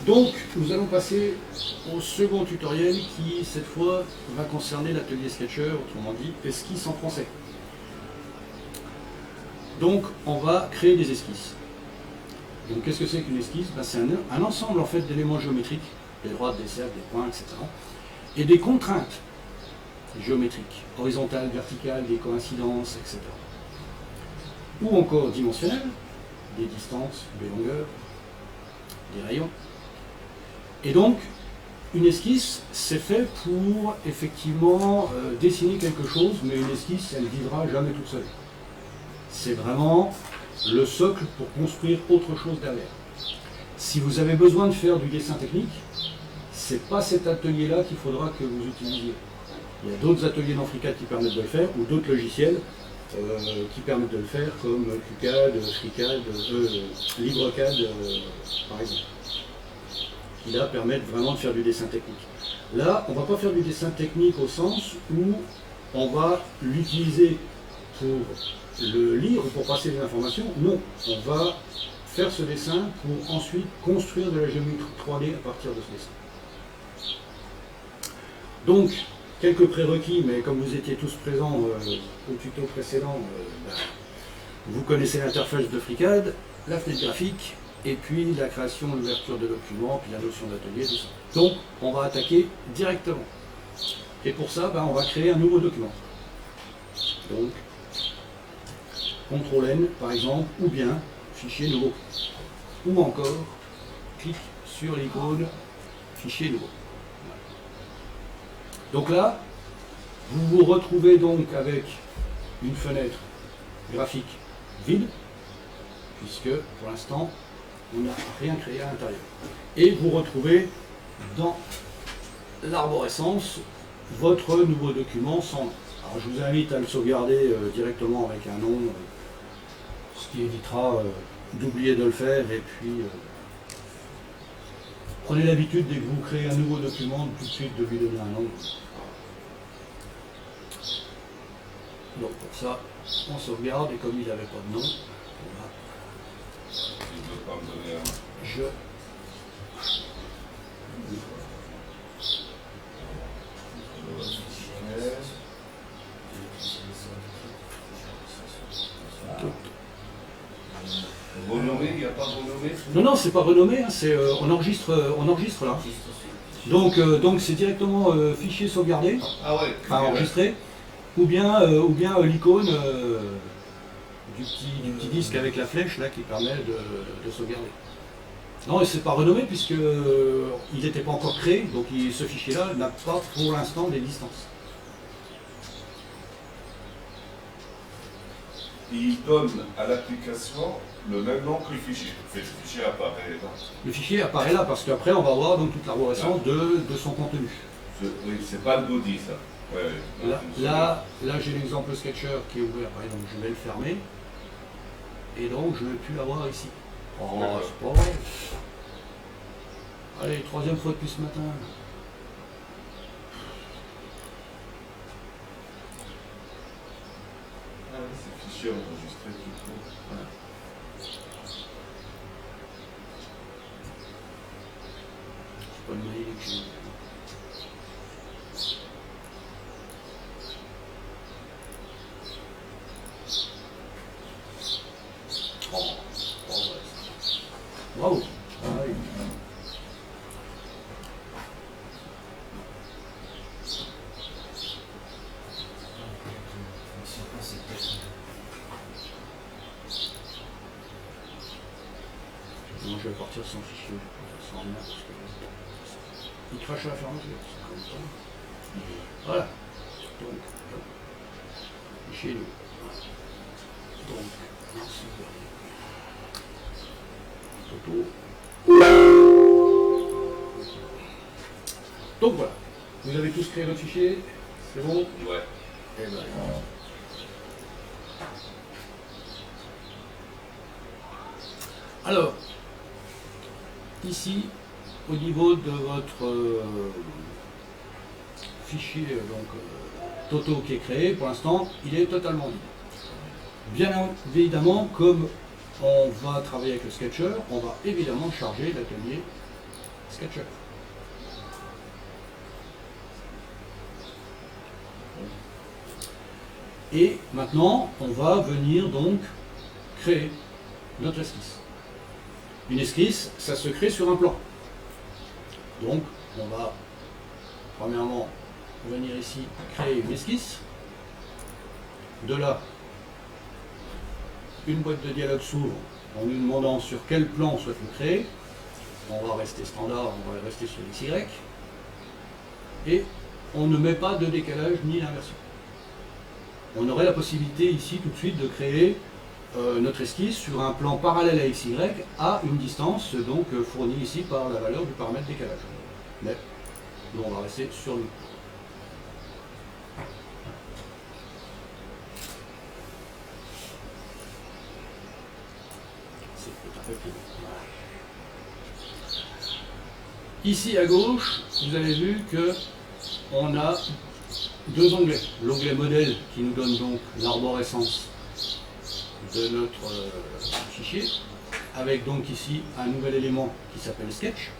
Donc, nous allons passer au second tutoriel qui, cette fois, va concerner l'atelier Sketcher, autrement dit, esquisse en français. Donc, on va créer des esquisses. Donc, qu'est-ce que c'est qu'une esquisse? C'est un ensemble en fait d'éléments géométriques, des droites, des cercles, des points, etc. Et des contraintes géométriques, horizontales, verticales, des coïncidences, etc. Ou encore dimensionnelles, des distances, des longueurs, des rayons. Et donc, une esquisse, c'est fait pour effectivement dessiner quelque chose, mais une esquisse, elle ne vivra jamais toute seule. C'est vraiment le socle pour construire autre chose derrière. Si vous avez besoin de faire du dessin technique, c'est pas cet atelier-là qu'il faudra que vous utilisiez. Il y a d'autres ateliers dans FreeCAD qui permettent de le faire, ou d'autres logiciels qui permettent de le faire, comme QCAD, FreeCAD, LibreCAD, par exemple, qui là permettent vraiment de faire du dessin technique. Là, on ne va pas faire du dessin technique au sens où on va l'utiliser pour le lire ou pour passer des informations. Non, on va faire ce dessin pour ensuite construire de la géométrie 3D à partir de ce dessin. Donc, quelques prérequis, mais comme vous étiez tous présents au tuto précédent, vous connaissez l'interface de FreeCAD, la fenêtre graphique, et puis la création, l'ouverture de documents, puis la notion d'atelier, tout ça. Donc, on va attaquer directement. Et pour ça, on va créer un nouveau document. Donc, CTRL-N, par exemple, ou bien fichier nouveau. Ou encore, clic sur l'icône fichier nouveau. Donc là, vous vous retrouvez donc avec une fenêtre graphique vide, puisque pour l'instant, on n'a rien créé à l'intérieur. Et vous retrouvez dans l'arborescence votre nouveau document sans nom. Alors je vous invite à le sauvegarder directement avec un nom, ce qui évitera d'oublier de le faire. Et puis, prenez l'habitude, dès que vous créez un nouveau document, tout de suite de lui donner un nom. Donc pour ça, on sauvegarde, et comme il n'avait pas de nom, je... Renommé, il n'y a pas renommé? Non, c'est pas renommé, hein, on enregistre là. Donc c'est directement fichier sauvegardé, enfin enregistré, ou bien l'icône du petit disque avec la flèche là qui permet de sauvegarder. Non, et c'est pas renommé puisque il n'était pas encore créé, donc ce fichier-là n'a pas pour l'instant d'existence. Il donne à l'application le même nom que le fichier. Le fichier apparaît là. Le fichier apparaît là parce qu'après on va voir donc toute l'arborescence de son contenu. Oui, c'est pas le body ça. Ouais. Là j'ai l'exemple Sketcher qui est ouvert, donc je vais le fermer. Et donc je ne vais plus l'avoir ici. Oh, c'est pas vrai. Allez, troisième fois depuis ce matin. Ah oui, c'est fichier enregistré tout court. Voilà. C'est pas le mail que j'ai. Waouh! Moi je vais partir sans fichier, sans rien, parce que il crache à la fermeture, c'est comme ça. Voilà. Donc, fichier nous. Donc, merci. Photo. Donc voilà, vous avez tous créé votre fichier, c'est bon? Ouais. Et ben, alors, ici, au niveau de votre fichier Toto qui est créé, pour l'instant, il est totalement vide. Bien évidemment, comme on va travailler avec le Sketcher, on va évidemment charger l'atelier Sketcher. Et maintenant, on va venir donc créer notre esquisse. Une esquisse, ça se crée sur un plan. Donc, on va premièrement venir ici créer une esquisse. De là, une boîte de dialogue s'ouvre en nous demandant sur quel plan on souhaite le créer. On va rester standard, on va rester sur XY. Et on ne met pas de décalage ni d'inversion. On aurait la possibilité ici tout de suite de créer notre esquisse sur un plan parallèle à XY à une distance donc fournie ici par la valeur du paramètre décalage. Mais nous on va rester sur le. C'est un peu plus long. Ici à gauche, vous avez vu que on a deux onglets. L'onglet modèle qui nous donne donc l'arborescence de notre fichier, avec donc ici un nouvel élément qui s'appelle sketch.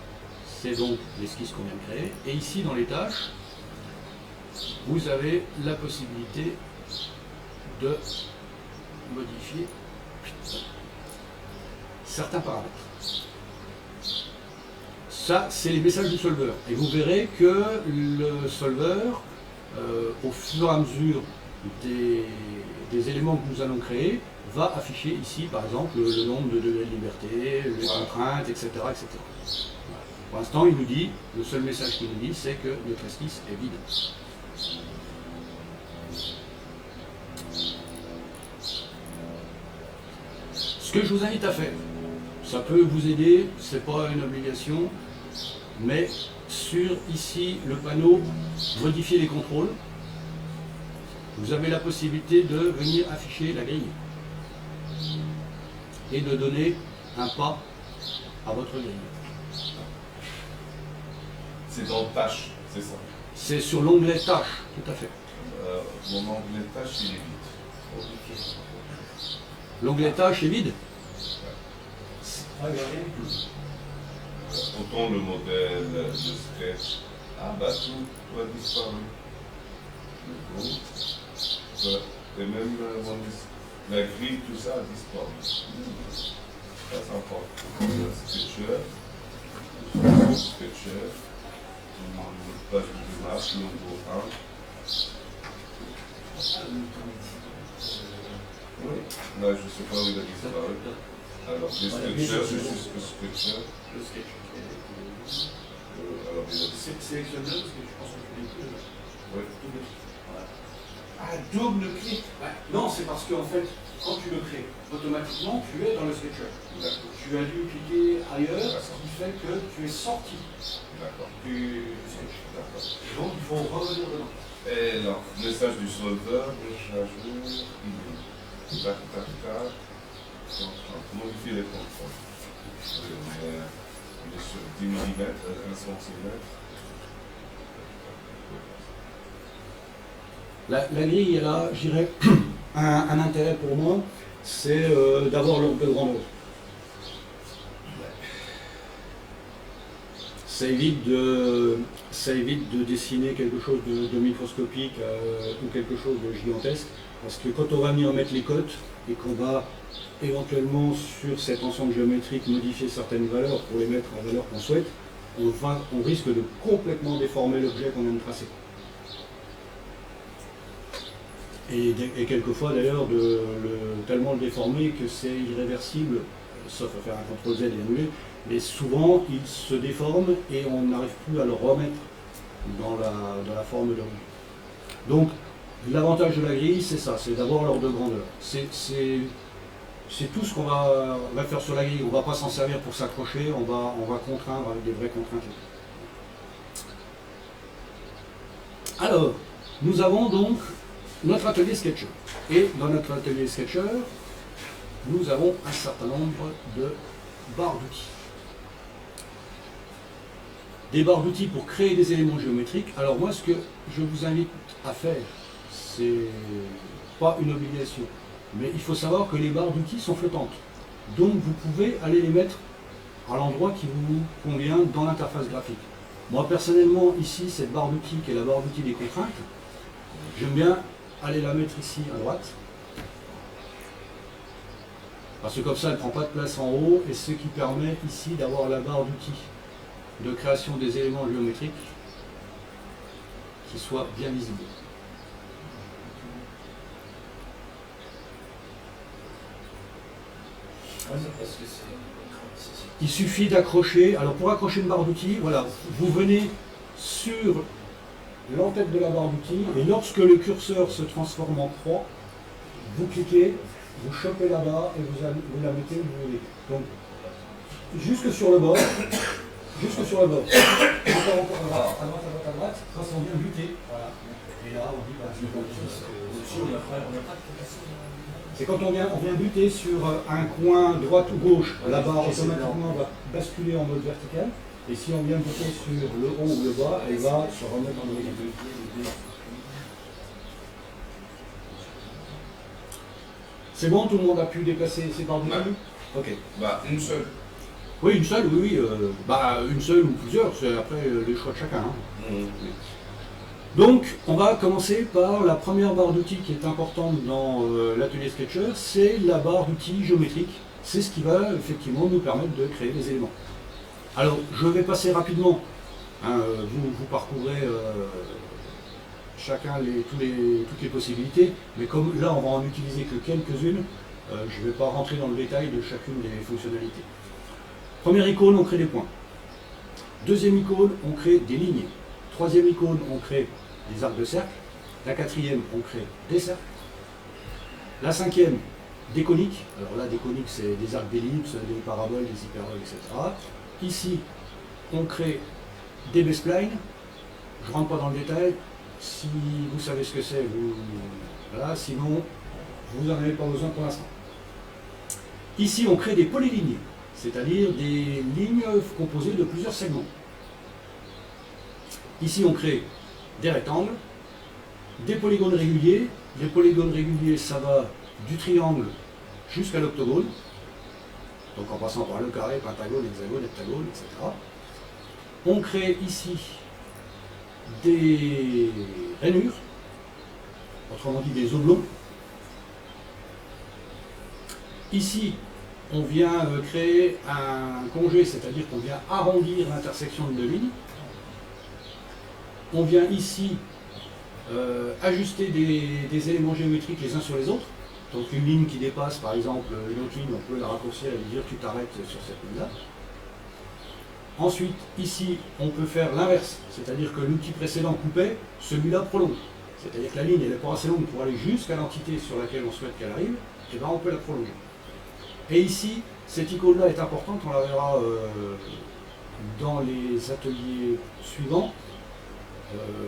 C'est donc l'esquisse qu'on vient de créer. Et ici dans les tâches, vous avez la possibilité de modifier certains paramètres. Ça, c'est les messages du solver. Et vous verrez que le solver, au fur et à mesure des éléments que nous allons créer, va afficher ici, par exemple, le nombre de degrés de liberté, les contraintes, etc. etc. Voilà. Pour l'instant, il nous dit, le seul message qu'il nous dit, c'est que notre esquisse est vide. Ce que je vous invite à faire, ça peut vous aider, c'est pas une obligation, mais sur ici le panneau modifier les contrôles, vous avez la possibilité de venir afficher la grille et de donner un pas à votre grille. C'est dans tâche, c'est ça. C'est sur l'onglet tâche, tout à fait. Mon onglet tâche, il est vide. L'onglet tâche est vide. Autant le modèle, le sketch. Ah bah tout a disparu. Et même la grille, tout ça a disparu. Ça sympa. Sketcher. Sketcher. Page de démarche, logo 1. Oui. Là, je ne sais pas où il a disparu. Alors, les sketchers, c'est juste le sketcher. Le sketch. Alors, il a dit. Sélectionne-le parce que je pense que tu l'as plus. Oui. Voilà. Ah, double clic. Ouais. Non, c'est parce qu'en fait, quand tu le crées, automatiquement, tu es dans le sketcher. Tu as dû cliquer ailleurs, ce qui fait que tu es sorti du sketch. Donc, il faut revenir dedans. Et alors, message du solver, déchargeur, tac, tac, tac. Modifier les contrôles. On est sur 10 mm, 1 cm. La grille, elle a, je dirais, un intérêt pour moi, c'est d'avoir l'ordre de grandeur. Ça évite de dessiner quelque chose de microscopique ou quelque chose de gigantesque, parce que quand on va venir mettre les cotes et qu'on va éventuellement sur cet ensemble géométrique modifier certaines valeurs pour les mettre en valeur qu'on souhaite, on risque de complètement déformer l'objet qu'on vient de tracer. Et quelquefois d'ailleurs tellement le déformer que c'est irréversible, sauf à faire un CTRL Z et annuler, mais souvent il se déforme et on n'arrive plus à le remettre dans la forme d'origine. Donc l'avantage de la grille, c'est ça, c'est d'avoir l'ordre de grandeur. C'est tout ce qu'on va faire sur la grille. On ne va pas s'en servir pour s'accrocher, on va contraindre avec des vraies contraintes. Alors, nous avons donc notre atelier Sketcher. Et dans notre atelier Sketcher, nous avons un certain nombre de barres d'outils. Des barres d'outils pour créer des éléments géométriques. Alors moi, ce que je vous invite à faire, c'est pas une obligation, mais il faut savoir que les barres d'outils sont flottantes. Donc vous pouvez aller les mettre à l'endroit qui vous convient dans l'interface graphique. Moi personnellement, ici, cette barre d'outils qui est la barre d'outils des contraintes, j'aime bien aller la mettre ici à droite. Parce que comme ça, elle ne prend pas de place en haut, et ce qui permet ici d'avoir la barre d'outils de création des éléments géométriques qui soit bien visible. Il suffit d'accrocher. Alors pour accrocher une barre d'outils, voilà, vous venez sur l'entête de la barre d'outils et lorsque le curseur se transforme en croix, vous cliquez, vous chopez la barre et vous la mettez où vous voulez. Donc jusque sur le bord, jusque sur le bord. Encore, à droite, ça on vient buter. Voilà. Et là on dit c'est quand on vient buter sur un coin droite ou gauche, la barre automatiquement va basculer en mode vertical. Et si on vient buter sur le haut ou le bas, elle va se remettre en mode. C'est bon, tout le monde a pu déplacer ses barres d'outils? Ok. Bah, une seule. Oui, une seule, oui. Une seule ou plusieurs, c'est après les choix de chacun. Hein. Donc, on va commencer par la première barre d'outils qui est importante dans l'atelier Sketcher, c'est la barre d'outils géométrique. C'est ce qui va effectivement nous permettre de créer des éléments. Alors, je vais passer rapidement. Hein, vous parcourez chacun toutes les possibilités, mais comme là, on va en utiliser que quelques-unes, je ne vais pas rentrer dans le détail de chacune des fonctionnalités. Première icône, on crée des points. Deuxième icône, on crée des lignes. Troisième icône, on crée des arcs de cercle. La quatrième, on crée des cercles. La cinquième, des coniques. Alors là, des coniques, c'est des arcs d'ellipse, des paraboles, des hyperboles, etc. Ici, on crée des B-splines. Je ne rentre pas dans le détail. Si vous savez ce que c'est, voilà. Sinon, vous n'en avez pas besoin pour l'instant. Ici, on crée des polylignes, c'est-à-dire des lignes composées de plusieurs segments. Ici, on crée des rectangles, des polygones réguliers. Les polygones réguliers, ça va du triangle jusqu'à l'octogone, donc en passant par le carré, pentagone, hexagone, heptagone, etc. On crée ici des rainures, autrement dit des oblongs. Ici, on vient créer un congé, c'est-à-dire qu'on vient arrondir l'intersection de deux lignes. On vient ici ajuster des éléments géométriques les uns sur les autres. Donc une ligne qui dépasse par exemple une autre ligne, on peut la raccourcir et dire tu t'arrêtes sur cette ligne-là. Ensuite, ici, on peut faire l'inverse, c'est-à-dire que l'outil précédent coupait, celui-là prolonge. C'est-à-dire que la ligne elle n'est pas assez longue pour aller jusqu'à l'entité sur laquelle on souhaite qu'elle arrive, et bien on peut la prolonger. Et ici, cette icône-là est importante, on la verra dans les ateliers suivants.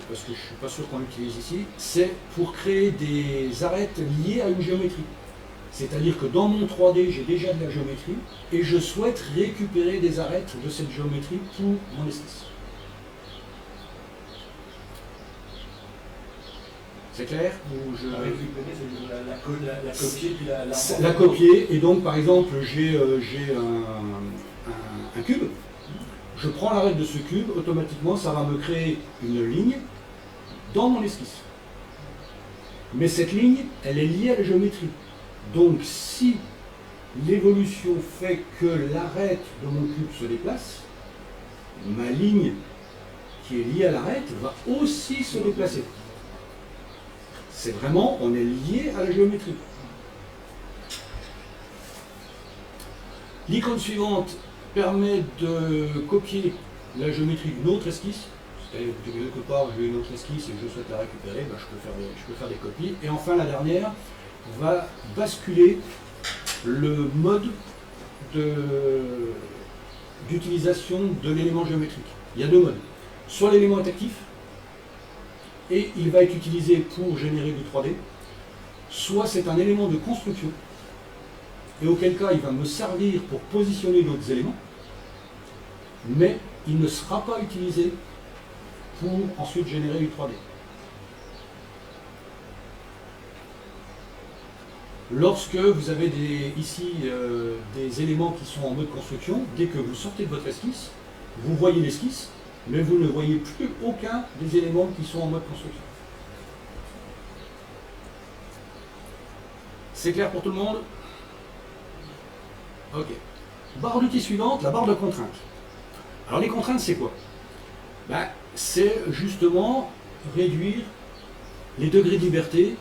Parce que je ne suis pas sûr qu'on l'utilise ici, c'est pour créer des arêtes liées à une géométrie. C'est-à-dire que dans mon 3D, j'ai déjà de la géométrie et je souhaite récupérer des arêtes de cette géométrie pour mon esquisse. C'est clair? La copier puis la copier, et donc par exemple, j'ai un cube. Je prends l'arête de ce cube, automatiquement ça va me créer une ligne dans mon esquisse. Mais cette ligne, elle est liée à la géométrie. Donc si l'évolution fait que l'arête de mon cube se déplace, ma ligne qui est liée à l'arête va aussi se déplacer. C'est vraiment, on est lié à la géométrie. L'icône suivante permet de copier la géométrie d'une autre esquisse. C'est-à-dire que quelque part j'ai une autre esquisse et je souhaite la récupérer, ben, je peux faire des copies. Et enfin la dernière va basculer le mode d'utilisation de l'élément géométrique. Il y a deux modes. Soit l'élément est actif, et il va être utilisé pour générer du 3D, soit c'est un élément de construction, et auquel cas il va me servir pour positionner d'autres éléments, mais il ne sera pas utilisé pour ensuite générer du 3D. Lorsque vous avez ici des éléments qui sont en mode construction, dès que vous sortez de votre esquisse, vous voyez l'esquisse, mais vous ne voyez plus aucun des éléments qui sont en mode construction. C'est clair pour tout le monde? Ok. Barre d'outils suivante, la barre de contraintes. Alors les contraintes, c'est quoi? Ben, c'est justement réduire les degrés de liberté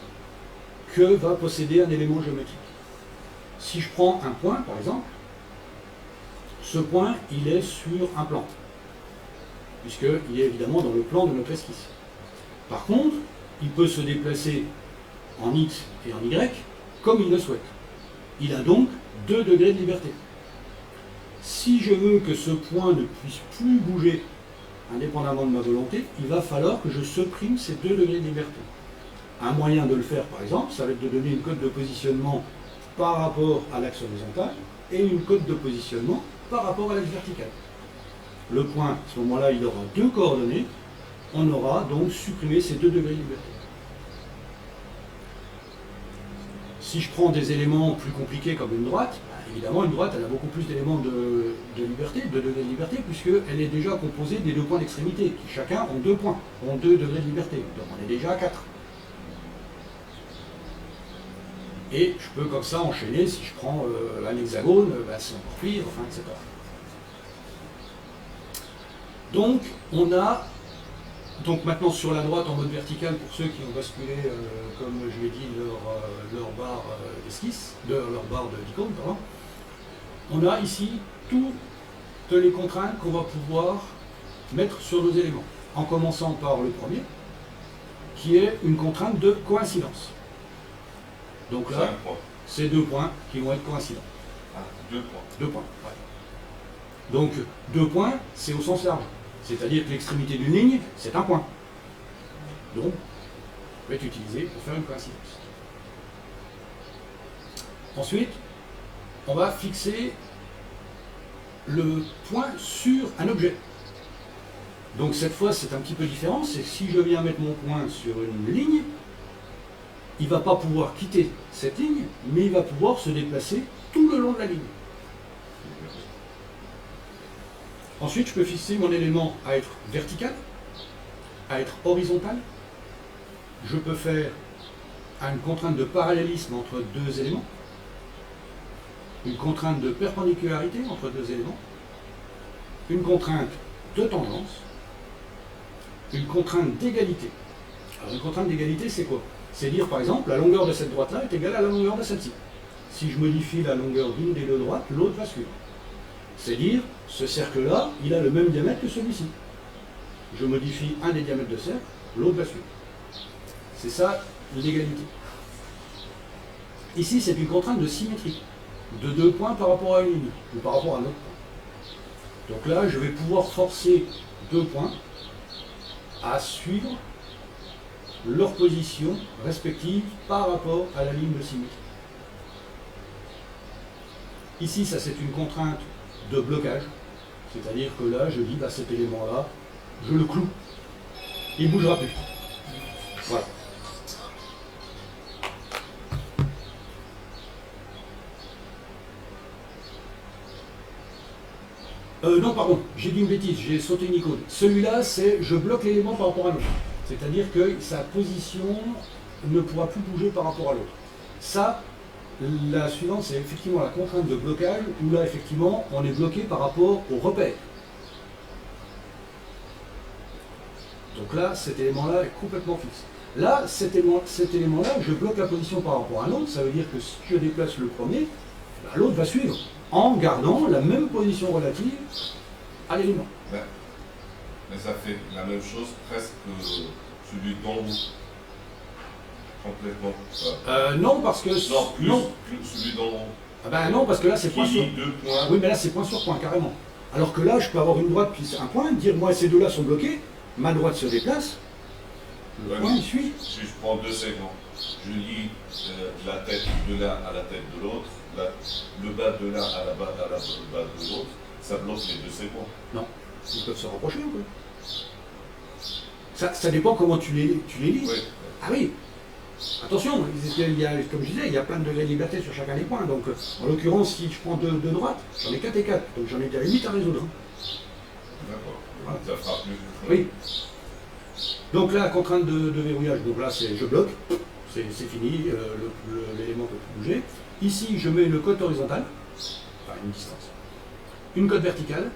que va posséder un élément géométrique. Si je prends un point, par exemple, ce point, il est sur un plan, puisqu'il est évidemment dans le plan de notre esquisse. Par contre, il peut se déplacer en X et en Y comme il le souhaite. Il a donc 2 degrés de liberté. Si je veux que ce point ne puisse plus bouger indépendamment de ma volonté, il va falloir que je supprime ces 2 degrés de liberté. Un moyen de le faire, par exemple, ça va être de donner une cote de positionnement par rapport à l'axe horizontal et une cote de positionnement par rapport à l'axe vertical. Le point, à ce moment-là, il aura 2 coordonnées. On aura donc supprimé ces 2 degrés de liberté. Si je prends des éléments plus compliqués comme une droite, évidemment, une droite, elle a beaucoup plus d'éléments de liberté, de degrés de liberté, puisqu'elle est déjà composée des 2 points d'extrémité, qui chacun ont 2 points, ont 2 degrés de liberté. Donc on est déjà à 4. Et je peux comme ça enchaîner, si je prends un hexagone, c'est encore pire, enfin, etc. Donc, on a, maintenant sur la droite en mode vertical, pour ceux qui ont basculé, comme je l'ai dit, leur barre d'esquisse, leur barre d'icône, pardon, on a ici toutes les contraintes qu'on va pouvoir mettre sur nos éléments, en commençant par le premier, qui est une contrainte de coïncidence. Donc là, c'est 2 points qui vont être coïncidents. Ah, 2 points. 2 points, ouais. Donc 2 points, c'est au sens large. C'est-à-dire que l'extrémité d'une ligne, c'est un point. Donc, va être utilisé pour faire une coïncidence. Ensuite, on va fixer le point sur un objet. Donc cette fois, c'est un petit peu différent. C'est que si je viens mettre mon point sur une ligne, il ne va pas pouvoir quitter cette ligne, mais il va pouvoir se déplacer tout le long de la ligne. Ensuite, je peux fixer mon élément à être vertical, à être horizontal. Je peux faire une contrainte de parallélisme entre 2 éléments, une contrainte de perpendicularité entre 2 éléments, une contrainte de tangence, une contrainte d'égalité. Alors une contrainte d'égalité, c'est quoi? C'est dire par exemple, la longueur de cette droite-là est égale à la longueur de celle-ci. Si je modifie la longueur d'une des 2 droites, l'autre va suivre. C'est dire, ce cercle-là, il a le même diamètre que celui-ci. Je modifie un des diamètres de cercle, l'autre va suivre. C'est ça l'égalité. Ici, c'est une contrainte de symétrie, de 2 points par rapport à une ligne, ou par rapport à un autre point. Donc là, je vais pouvoir forcer 2 points à suivre leur position respective par rapport à la ligne de symétrie. Ici, ça c'est une contrainte de blocage, c'est-à-dire que là, je dis, cet élément-là, je le cloue, il ne bougera plus. Voilà. Non, pardon, j'ai dit une bêtise, j'ai sauté une icône. Celui-là, c'est je bloque l'élément par rapport à l'autre. C'est-à-dire que sa position ne pourra plus bouger par rapport à l'autre. Ça, la suivante, c'est effectivement la contrainte de blocage, où là, effectivement, on est bloqué par rapport au repère. Donc là, cet élément-là est complètement fixe. Là, cet élément-là, je bloque la position par rapport à l'autre, ça veut dire que si je déplace le premier, l'autre va suivre, en gardant la même position relative à l'élément. Mais ça fait la même chose presque que celui d'en haut. Complètement. Non, parce que... Non, plus celui d'en haut. Ah ben non, parce que là, c'est point sur... 2 points. Oui, mais là, c'est point sur point, carrément. Alors que là, je peux avoir une droite puis un point, dire, moi, ces deux-là sont bloqués, ma droite se déplace, le point, il suit. Si je prends 2 segments, je lis la tête de l'un à la tête de l'autre, le bas de l'un à la bas de l'autre, ça bloque les 2 segments. Non, ils peuvent se rapprocher un peu. Ça dépend comment tu les lis. Oui. Ah oui. Attention, comme je disais, il y a plein de degrés de liberté sur chacun des points. Donc, en l'occurrence, si je prends deux droites, j'en ai 4 et 4. Donc, j'en ai déjà 8 à résoudre. D'accord. Voilà. Ça fera plus. Oui. Donc là, contrainte de verrouillage, donc là, c'est je bloque, c'est fini, l'élément ne peut plus bouger. Ici, je mets une cote horizontale, enfin une distance, une cote verticale,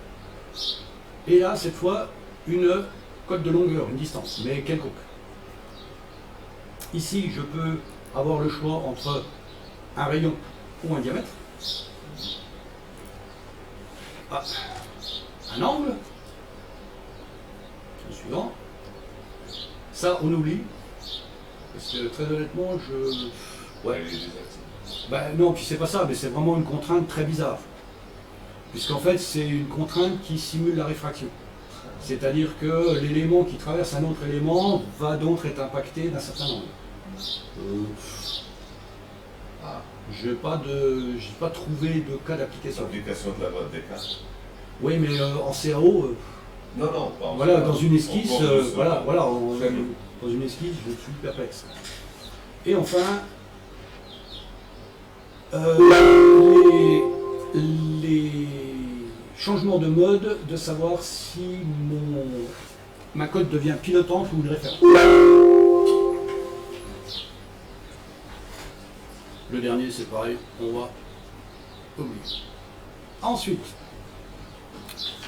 et là, cette fois, une cote de longueur, une distance, mais quelconque. Ici, je peux avoir le choix entre un rayon ou un diamètre, un angle, le suivant. Ça, on oublie, parce que très honnêtement, ouais. Ben, non, puis c'est pas ça, mais c'est vraiment une contrainte très bizarre. Puisqu'en fait, c'est une contrainte qui simule la réfraction. C'est-à-dire que l'élément qui traverse un autre élément va donc être impacté d'un certain angle. Je n'ai pas trouvé de cas d'application. L'application de la loi de Descartes. Oui, mais en CAO, non, pas voilà, dans une esquisse, dans une esquisse, je suis perplexe. Et enfin, les changements de mode, de savoir si ma cote devient pilotante ou une référence. Le dernier, c'est pareil, on va oublier. Ensuite,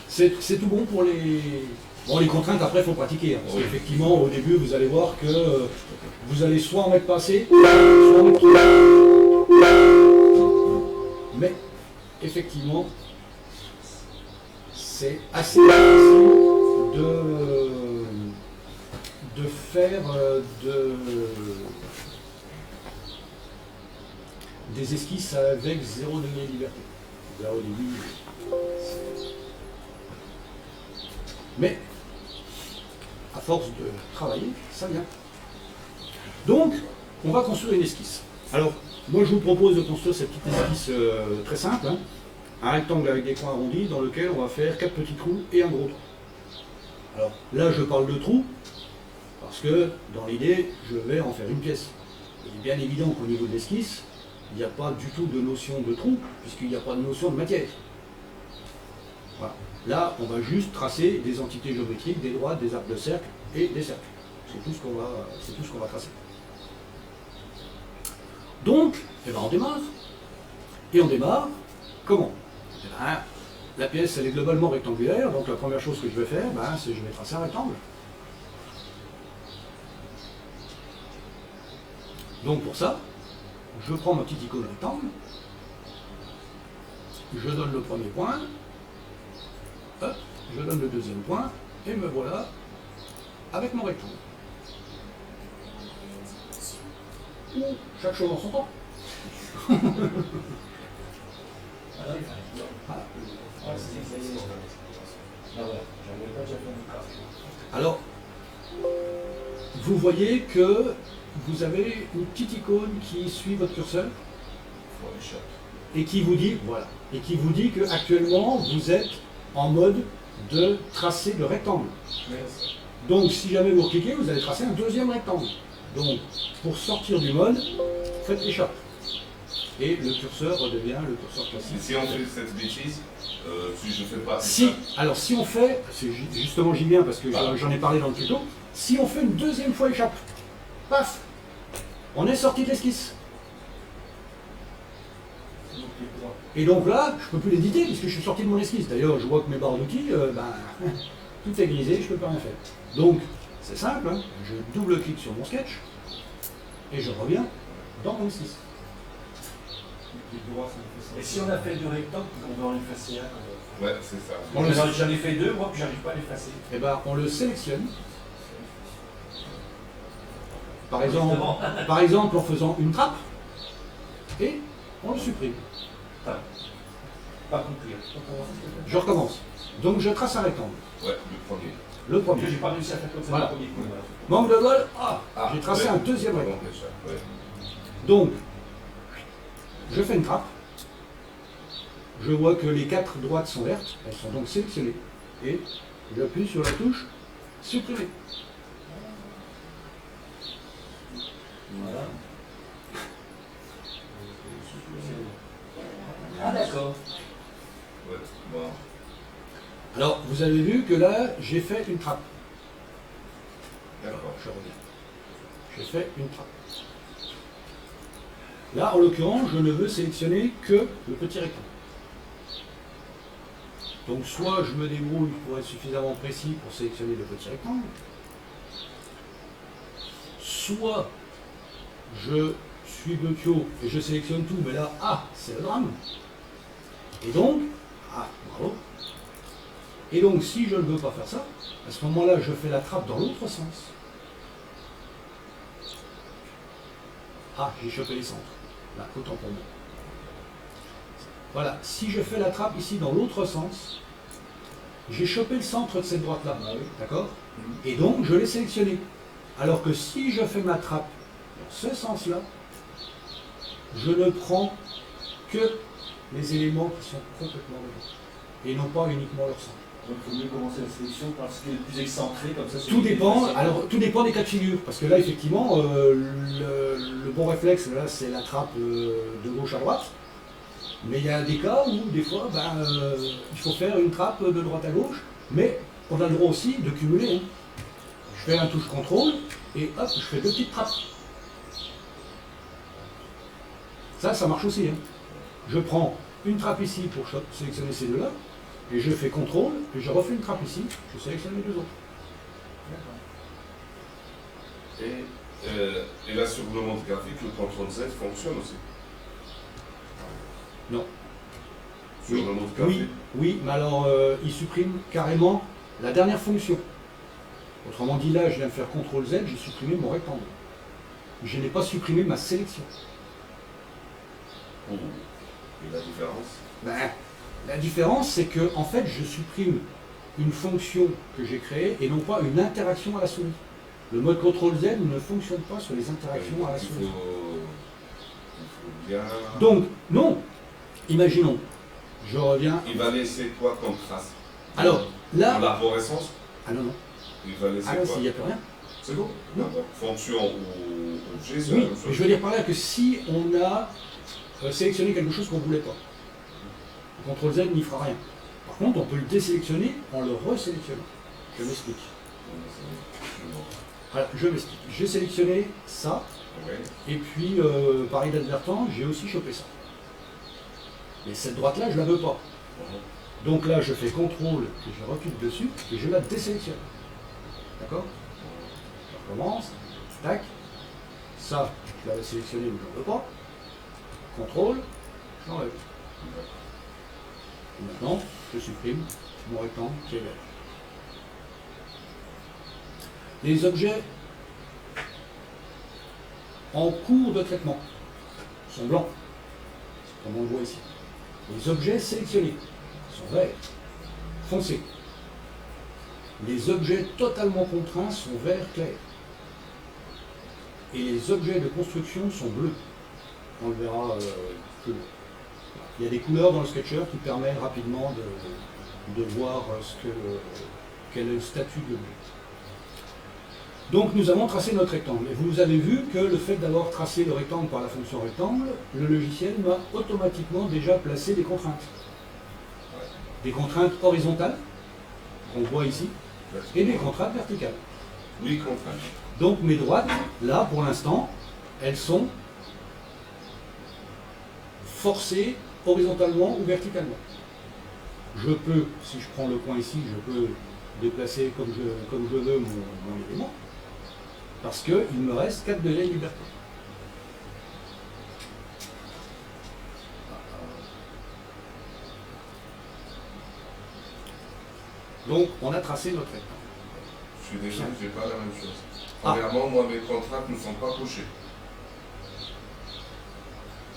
c'est tout bon pour les... Bon, les contraintes, après, il faut pratiquer. Hein, parce qu'effectivement, au début, vous allez voir que vous allez soit en mettre pas assez, soit en mettre trop. Mais, effectivement, c'est assez difficile de faire des esquisses avec 0 degré de liberté. Là, au début, mais, à force de travailler, ça vient. Donc, on va construire une esquisse. Alors, moi, je vous propose de construire cette petite esquisse très simple. Hein. Un rectangle avec des coins arrondis dans lequel on va faire 4 petits trous et un gros trou. Alors, là, je parle de trous, parce que, dans l'idée, je vais en faire une pièce. Il est bien évident qu'au niveau de l'esquisse, il n'y a pas du tout de notion de trou, puisqu'il n'y a pas de notion de matière. Voilà. Là, on va juste tracer des entités géométriques, des droites, des arcs de cercle et des cercles. C'est tout ce qu'on va tracer. Donc, on démarre. Et on démarre comment? La pièce, elle est globalement rectangulaire, donc la première chose que je vais faire, c'est que je vais tracer un rectangle. Donc pour ça, je prends ma petite icône rectangle, je donne le premier point, hop, je donne le deuxième point, et me voilà avec mon rectangle. Ou chaque chose en son temps. Alors, vous voyez que vous avez une petite icône qui suit votre curseur et qui vous dit, voilà, et qui vous dit que actuellement vous êtes en mode de tracer le rectangle. Donc, si jamais vous cliquez, vous allez tracer un deuxième rectangle. Donc, pour sortir du mode, faites échappe. Et le curseur redevient le curseur classique. Et si on fait cette bêtise, si je ne fais pas... Alors si on fait, justement j'y viens parce que j'en ai parlé dans le tuto, si on fait une deuxième fois échappe, paf, on est sorti de l'esquisse. Et donc là, je ne peux plus l'éditer puisque je suis sorti de mon esquisse. D'ailleurs, je vois que mes barres d'outils, tout est grisé, je ne peux pas rien faire. Donc, c'est simple, hein, je double-clique sur mon sketch et je reviens dans mon esquisse. Et si on a fait 2 rectangles, on doit en effacer un. Ouais, c'est ça. J'en ai fait 2, moi, puis j'arrive pas à l'effacer. Eh bien, on le sélectionne. Par exemple, en faisant une trappe, et on le supprime. Pas compris. Je recommence. Donc, je trace un rectangle. Ouais, le premier. Le premier. J'ai pas réussi à faire comme ça Voilà. le premier coup. Manque de bol, j'ai tracé un deuxième rectangle. Donc, je fais une trappe. Je vois que les 4 droites sont vertes, elles sont donc sélectionnées. Et j'appuie sur la touche supprimer. Voilà. Ah d'accord. Ouais, bon. Alors, vous avez vu que là, j'ai fait une trappe. D'accord. Je reviens. J'ai fait une trappe. Là, en l'occurrence, je ne veux sélectionner que le petit rectangle. Donc, soit je me débrouille pour être suffisamment précis pour sélectionner le petit rectangle, soit je suis Butio et je sélectionne tout, mais là, c'est le drame. Et donc, bravo. Et donc, si je ne veux pas faire ça, à ce moment-là, je fais la trappe dans l'autre sens. J'ai chopé les centres. Là, autant pour moi. Voilà, si je fais la trappe ici dans l'autre sens, j'ai chopé le centre de cette droite-là. D'accord? Et donc, je l'ai sélectionné. Alors que si je fais ma trappe dans ce sens-là, je ne prends que les éléments qui sont complètement dedans. Et non pas uniquement leur centre. Donc il faut mieux commencer la sélection par ce qui est le plus excentré, comme ça c'est Tout plus dépend, facile. alors tout dépend des cas de figure, parce que là effectivement le bon réflexe là c'est la trappe de gauche à droite, mais il y a des cas où des fois il faut faire une trappe de droite à gauche, mais on a le droit aussi de cumuler. Je fais un touche contrôle et hop, je fais deux petites trappes. Ça marche aussi. Je prends une trappe ici pour sélectionner ces deux-là, et je fais contrôle, et je refais une trappe ici, je sélectionne les deux autres. Et là, sur le monde graphique, le CTRL Z fonctionne aussi. Non. Sur le monde graphique. Oui, mais alors il supprime carrément la dernière fonction. Autrement dit, là, je viens de faire CTRL Z, j'ai supprimé mon rectangle. Je n'ai pas supprimé ma sélection. Et la différence? La différence, c'est que en fait, je supprime une fonction que j'ai créée et non pas une interaction à la souris. Le mode CTRL Z ne fonctionne pas sur les interactions à la souris. Il faut bien... Donc, non, imaginons, je reviens... Il va laisser quoi comme trace? Alors, là... Dans l'arborescence? Ah non. Il va laisser non, quoi? s'il n'y a plus rien. C'est bon? Non. Fonction ou objet, c'est Oui, la même chose. mais je veux dire par là que si on a sélectionné quelque chose qu'on ne voulait pas, CTRL Z n'y fera rien. Par contre, on peut le désélectionner en le resélectionnant. Je m'explique. Voilà, je m'explique. J'ai sélectionné ça, Oui. et puis, par inadvertant, j'ai aussi chopé ça. Mais cette droite-là, je ne la veux pas. Donc là, je fais CTRL, et je recule dessus, et je la désélectionne. D'accord? Je recommence, tac. Ça, je l'avais sélectionné, mais je ne veux pas. CTRL, je l'enlève. Et maintenant, je supprime mon rectangle qui est vert. Les objets en cours de traitement sont blancs, comme on le voit ici. Les objets sélectionnés sont verts, foncés. Les objets totalement contraints sont vert clair. Et les objets de construction sont bleus. On le verra plus loin. Il y a des couleurs dans le Sketcher qui permettent rapidement de voir quel est le statut de l'objet. Donc nous avons tracé notre rectangle. Et vous avez vu que le fait d'avoir tracé le rectangle par la fonction rectangle, le logiciel m'a automatiquement déjà placé des contraintes. Des contraintes horizontales, qu'on voit ici, et des contraintes verticales. Oui, contrainte. Donc mes droites, là pour l'instant, elles sont forcées horizontalement ou verticalement. Je peux, si je prends le point ici, je peux déplacer comme je veux mon élément, parce qu'il me reste 4 degrés de liberté. Donc on a tracé notre rectangle. Je suis désolé, je n'ai pas la même chose. Premièrement, moi, mes contraintes ne sont pas cochées.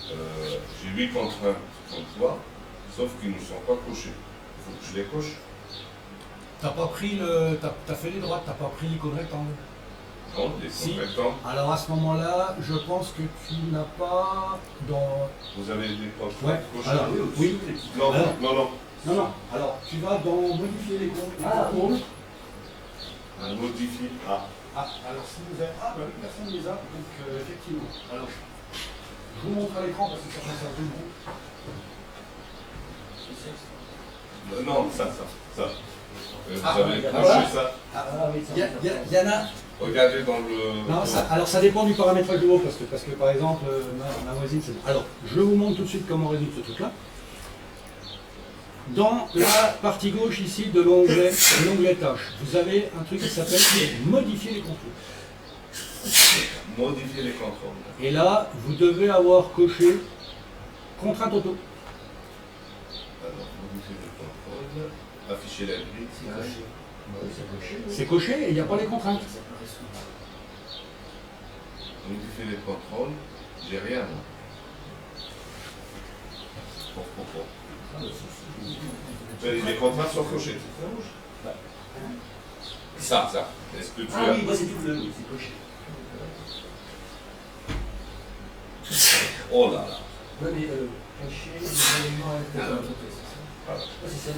J'ai 8 contraintes comme toi, sauf qu'ils ne sont pas cochées. Il faut que je les coche. T'as pas pris t'as fait les droites, t'as pas pris l'icône rectangle. Non, les Si. rectangles. Alors à ce moment-là, je pense que tu n'as pas dans... Vous avez des contraintes Ouais, cochées. alors, oui. Non, Alors. non, non. Non, alors tu vas dans modifier les comptes. Modifie. Ah, Ah, alors si vous avez... Ah, bah oui, personne ne les a, donc effectivement. Alors, je vous montre à l'écran parce que ça passe à tout le monde. non, ça. Vous Ah, avez voilà. coché ça. Il y en a... Regardez dans le. Non, alors ça dépend du paramétrage du mot, parce que par exemple, ma voisine, c'est... Alors, je vous montre tout de suite comment résoudre ce truc-là. Dans la partie gauche ici de l'onglet tâches, vous avez un truc qui s'appelle modifier les contrôles. Modifier les contrôles. Et là, vous devez avoir coché contrainte auto. Alors, modifier les contrôles. Afficher la grille. C'est coché et il n'y a pas les contraintes. Modifier les contrôles. J'ai rien, moi. Pourquoi les contraintes sont cochées. Ça. Est-ce que tu Ah as. oui, moi c'est tout bleu, oui, c'est coché. Oh là là. Oui, mais cacher les éléments Voilà. c'est ça.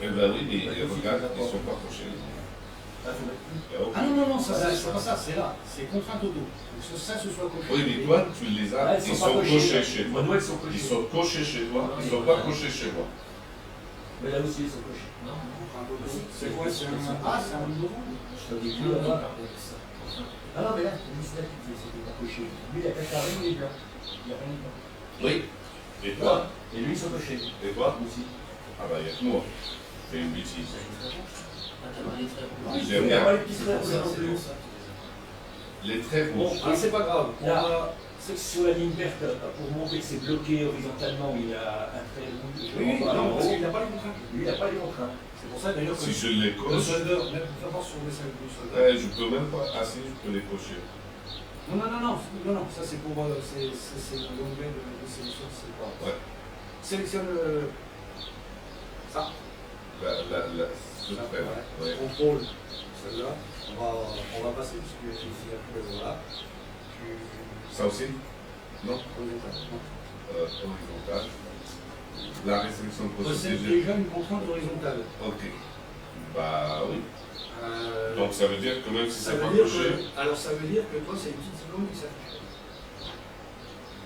Eh ben oui, mais regarde, ils ne sont pas cochés. Ah non, ça, c'est pas ça, c'est là. C'est contrainte auto. Donc que ça, ce soit coché. Oui, mais toi, tu les as, Ouais, ils sont cochés chez toi. Moi, ils sont Ils cochés. sont cochés chez toi, ils ne sont pas cochés chez moi. Mais là aussi, ils sont cochés. Non. C'est quoi? C'est un... Ah, c'est un Windows 11? Je te dis plus là-bas. Ah non, mais là, c'est c'était pas coché. Lui, il a pas carré, il est blanc. Il n'y a rien de blanc. Oui. Et toi? Et lui, ils sont cochés. Et toi? Moi aussi. Ah bah, il y a que moi. Fais une bêtise. Il J'ai n'y a rien. pas les petits traits rouges non plus. Les traits Bon, rouges. c'est pas grave. On Là. va... C'est sur la ligne verte, pour montrer que c'est bloqué horizontalement, il y a un trait rouge. Oui, en bas, en non, parce haut. qu'il n'a pas les contraintes. Lui, il n'a pas les contraintes. C'est pour ça d'ailleurs que Si je les le coche, solder, même d'abord sur le dessin du solder. je peux même pas. Ah si, je peux les cocher. Non, ça c'est pour c'est l'onglet de sélection, c'est pas. Ouais. Sélectionne ça. Ce Ça, trait. ouais. Ouais. Contrôle celle-là. On va passer parce que il y a plus voilà. Ça aussi? Non? Horizontal. La restriction de Possède procédure. déjà une contrainte horizontale. Ok. Bah oui. Euh, Donc ça veut dire que même si ça c'est pas veut dire coché. alors ça veut dire que toi c'est une petite icône qui s'affiche.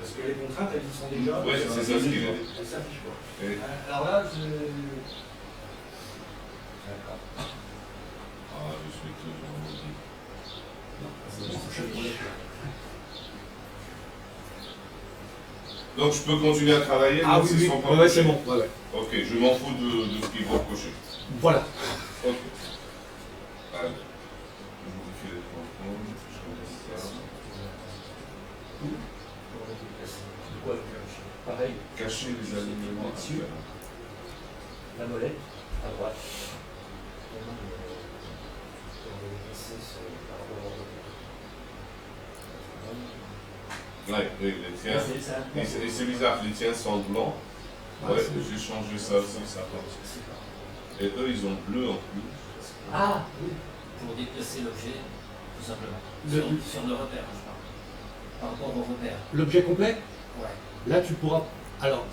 Parce que les contraintes elles y sont déjà. Ouais, c'est ça ce qu'il a dit. Elles s'affichent pas. Et- Alors là, je. Ah, je suis toujours maudit. Donc je peux continuer à travailler Ah même oui, s'ils oui, sont pas ouais, cochés. c'est bon. Ouais. Ok, je m'en fous de ce qu'ils vont cocher. Voilà. Ok. Allez. Je modifie les contrôles. Je connais ça. Quoi, pareil, Cacher les alignements. Dessus. la molette, à droite. Ouais, oui, les tiens. C'est ça. Et c'est bizarre, les tiens sont blancs. Ah, Ouais, c'est- j'ai changé ça aussi, ça passe. Et eux, ils ont bleu en plus. Ah, oui. Pour déplacer l'objet, tout simplement. Le- Sur le repère, je parle. Par rapport au repère. L'objet complet, Ouais. là tu pourras. Alors,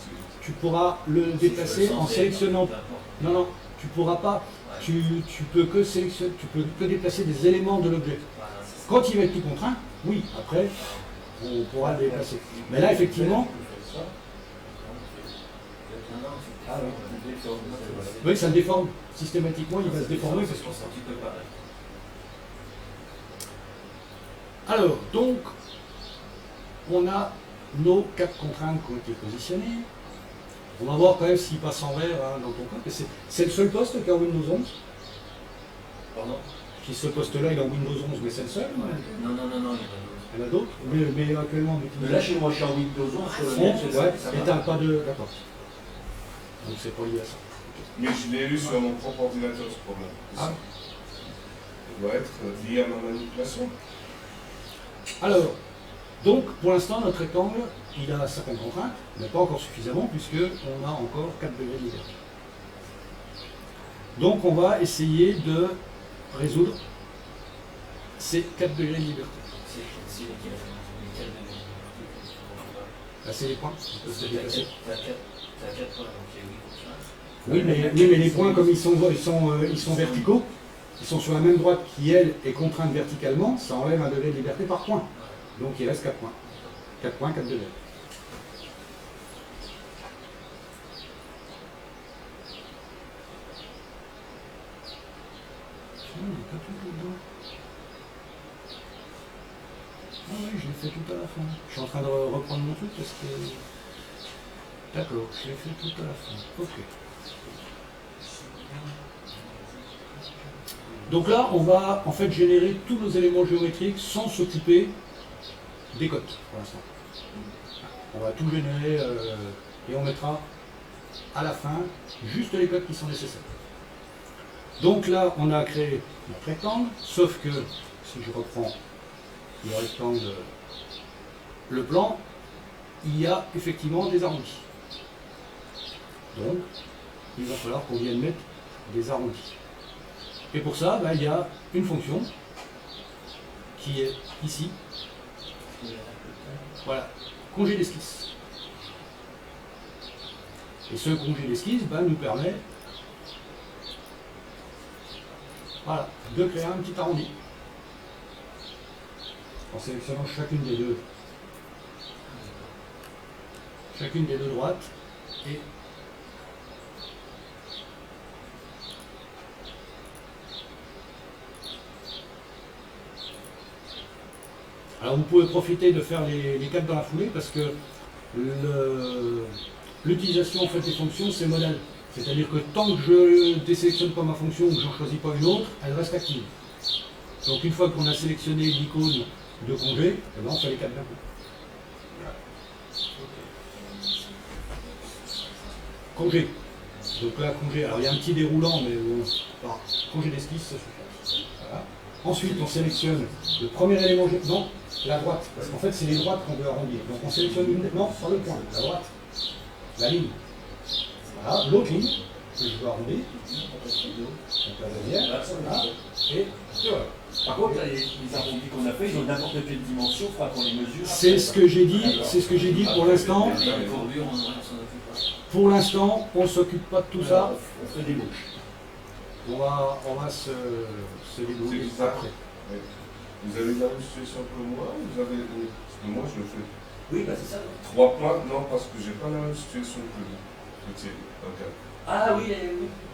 tu pourras le déplacer Si je le en sens, sélectionnant. peu importe. Non, tu pourras pas. Ouais. Tu peux que sélectionner, tu peux que déplacer des éléments de l'objet. Voilà, c'est ça. Quand il va être tout contraint, oui, après, on pourra le déplacer. Mais là, effectivement, Ah oui, c'est déforme. oui, ça le déforme. Systématiquement, il va se déformer parce que. C'est un petit peu pareil. Alors, donc, on a nos 4 contraintes qui ont été positionnées. On va voir quand même s'il passe en vert hein, dans ton cas. Mais c'est le seul poste qui est en Windows 11. Pardon? Qui ce poste-là, il est en Windows 11, mais c'est le seul. Non, il y en a d'autres. Il y en a d'autres. Mais actuellement, on Mais utilise là, chez moi, je suis en Windows 11, sur le ouais, net, c'est ça, ça et va. t'as pas de. D'accord. Donc c'est pas lié à ça. Mais je l'ai eu sur mon propre ordinateur, ce problème. Ah. Il doit être lié à ma manipulation. Alors, donc pour l'instant, notre rectangle, il a certaines contraintes, mais pas encore suffisamment, puisqu'on a encore 4 degrés de liberté. Donc on va essayer de résoudre ces 4 degrés de liberté. C'est lesquels? Lesquels de- Là, c'est les points qui peuvent se T'as déplacer. 4 points, donc il y a 8 contraintes. Oui, mais les points, comme ils sont verticaux, ils sont sur la même droite qui, elle, est contrainte verticalement, ça enlève un degré de liberté par point. Donc il reste 4 points. 4 points, 4 degrés. Pas tout dedans. Ah oui, je l'ai fait tout à la fin. Je suis en train de reprendre mon truc parce que... D'accord, je l'ai fait tout à la fin. Ok. Donc là, on va en fait générer tous nos éléments géométriques sans s'occuper des cotes pour l'instant. On va tout générer et on mettra à la fin juste les cotes qui sont nécessaires. Donc là, on a créé notre rectangle, sauf que si je reprends le rectangle, le plan, il y a effectivement des arrondis. Donc, il va falloir qu'on vienne mettre des arrondis. Et pour ça, il y a une fonction qui est ici. Voilà, congé d'esquisse. Et ce congé d'esquisse nous permet de créer un petit arrondi. En sélectionnant chacune des deux droites et alors vous pouvez profiter de faire les 4 dans la foulée parce que l'utilisation en fait des fonctions c'est modal. C'est-à-dire que tant que je ne désélectionne pas ma fonction ou que je n'en choisis pas une autre, elle reste active. Donc une fois qu'on a sélectionné l'icône de congé, on fait les 4 d'un coup. Congé. Donc là, congé. Alors il y a un petit déroulant, mais congé d'esquisse, ça suffit. Voilà. Ensuite, on sélectionne le premier élément, non, la droite, parce qu'en fait, c'est les droites qu'on veut arrondir. Donc on sélectionne non, sur le point, la droite, la ligne. Voilà, l'autre ligne, que je veux arrondir. Donc la deuxième, voilà, et voilà. Par contre, les arrondis qu'on a fait, ils ont n'importe quelle dimension, il faudra qu'on les mesure. C'est ce que j'ai dit, pour l'instant. Pour l'instant, on ne s'occupe pas de tout ça. On fait des bouches. On va se débrouiller après. Oui. Vous avez la même situation que moi, parce que moi je le fais. Oui, c'est ça. 3 points, non, parce que j'ai pas la même situation que vous. Ah oui,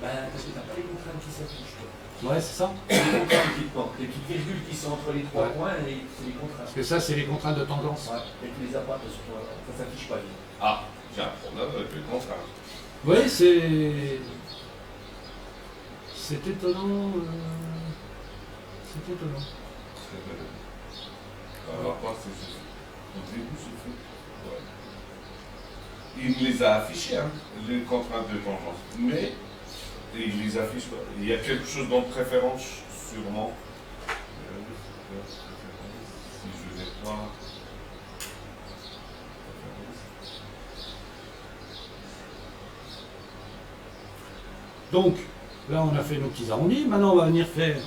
parce que tu n'as pas les contraintes qui s'affichent. Ouais, c'est ça. Les contraintes qui manquent, les petites virgules qui sont entre les 3 points, c'est les contraintes. Parce que ça, c'est les contraintes de tangence. Ouais, et tu les as pas parce que ça ne s'affiche pas bien. Ah, j'ai un problème avec les contraintes. Oui, c'est étonnant. C'est étonnant. Alors, moi, c'est juste. Au début, j'ai fait. Ouais. Il les a affichés, hein, les contraintes de tangence. Mais il les affiche pas. Il y a quelque chose dans préférence, sûrement. Si je n'ai pas. Donc, là, on a fait nos petits arrondis. Maintenant, on va venir faire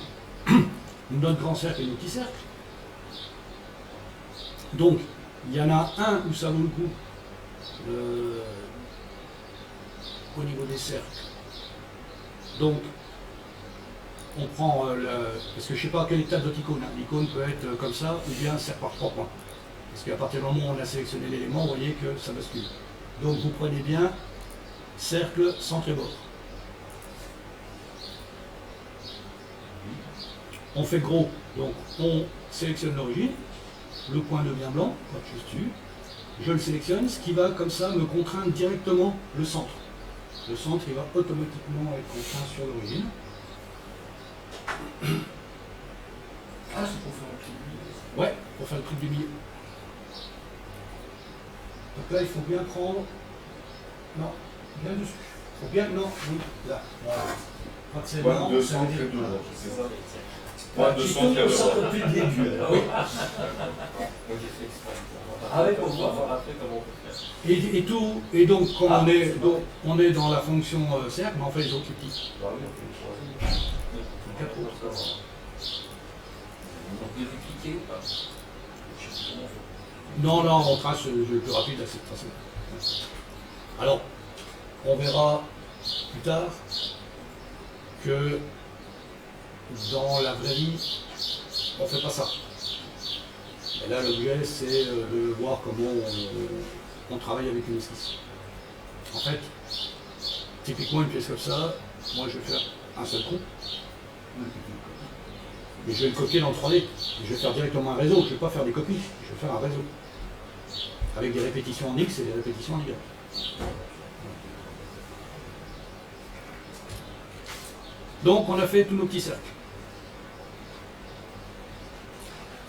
notre grand cercle et nos petits cercles. Donc, il y en a un où ça vaut le coup au niveau des cercles. Donc, on prend parce que je ne sais pas quelle est l'étape de votre icône. L'icône peut être comme ça ou bien cercle par 3 points. Parce qu'à partir du moment où on a sélectionné l'élément, vous voyez que ça bascule. Donc, vous prenez bien cercle, centre et bord. On fait gros, donc on sélectionne l'origine, le point devient blanc, hop, je dessus, je le sélectionne, ce qui va comme ça me contraindre directement le centre. Le centre, il va automatiquement être contraint sur l'origine. Ah, c'est pour faire un truc. Ouais, pour faire le truc du milieu. Donc là, il faut bien prendre, non, bien dessus. Il faut bien, non, oui, là, voilà. Quand c'est Point blanc, de ça veut centre dire et de voilà. bord, c'est ça? Point de Tu centre tournes et au de centre bord. plus de début. Oui. Moi j'ai fait exprès. Ah ouais, pour On va voir. voir après comment on peut faire. Et donc, comme on est dans la fonction cercle, mais on fait les autres petits. Bah oui, on fait le troisième. Quatre autres. On peut dupliquer ou pas? Non, on trace le plus rapide, c'est de tracer. Alors, on verra plus tard que dans la vraie vie, on ne fait pas ça. Et là, l'objet, c'est de voir comment on travaille avec une esquisse. En fait, typiquement, une pièce comme ça, moi, je vais faire un seul coup. Mais je vais le copier dans le 3D. Je vais faire directement un réseau. Je ne vais pas faire des copies. Je vais faire un réseau. Avec des répétitions en X et des répétitions en Y. Donc, on a fait tous nos petits cercles.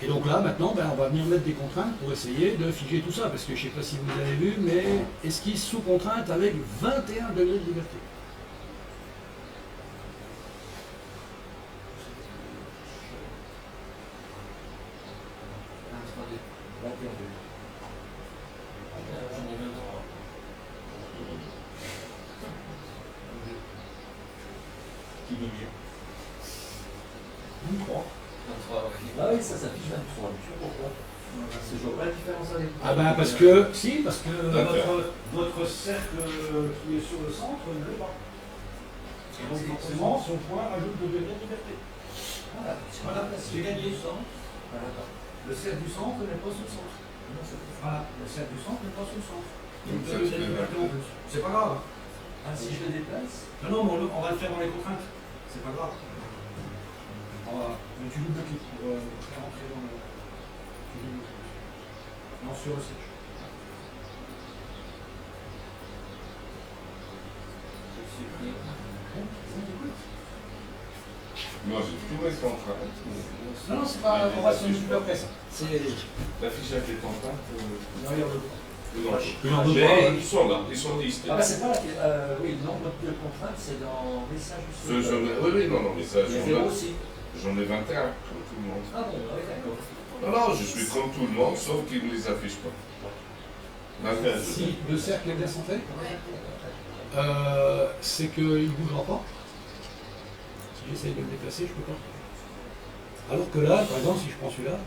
Et donc là, maintenant, on va venir mettre des contraintes pour essayer de figer tout ça. Parce que je ne sais pas si vous avez vu, mais esquisse sous contrainte avec 21 degrés de liberté. Qui dit mieux? 23. 23, ok. Ah oui, ça s'affiche 23. Je sais pas pourquoi. Parce que je vois pas la différence avec. Ah ben parce que, si, parce que D'accord. votre cercle qui est sur le centre ne l'est pas. Et donc forcément, son point ajoute de degrés de liberté. Voilà, j'ai gagné. Voilà. Le cercle du centre n'est pas sous le centre. Voilà, le cercle du centre n'est pas sous le centre. Donc, Donc, c'est pas grave. Ah, si je le déplace. Non, non, mais on va le faire dans les contraintes. C'est pas grave. Mais tu double-cliques pour faire entrer dans le. Tu double-cliques. Non, sur le siège. Moi, j'ai tous mes contraintes. Non, non, c'est pas. On va se super près ça. C'est. L'affichage des contraintes. Non, regarde le Non. Il en veut Mais pas. ils sont là, ils sont listés. Ah bah c'est pas oui, le nombre de contraintes, c'est dans message du Oui, non, mais ça, Il y a zéro aussi. j'en ai 21, comme tout le monde. Ah bon, oui, d'accord. Non, non, je suis comme tout le monde, sauf qu'ils ne les affichent pas. 21, je Si le cercle est bien centré, c'est qu'il ne bougera pas. Si j'essaye de le déplacer, je ne peux pas. Alors que là, par exemple, si je prends celui-là,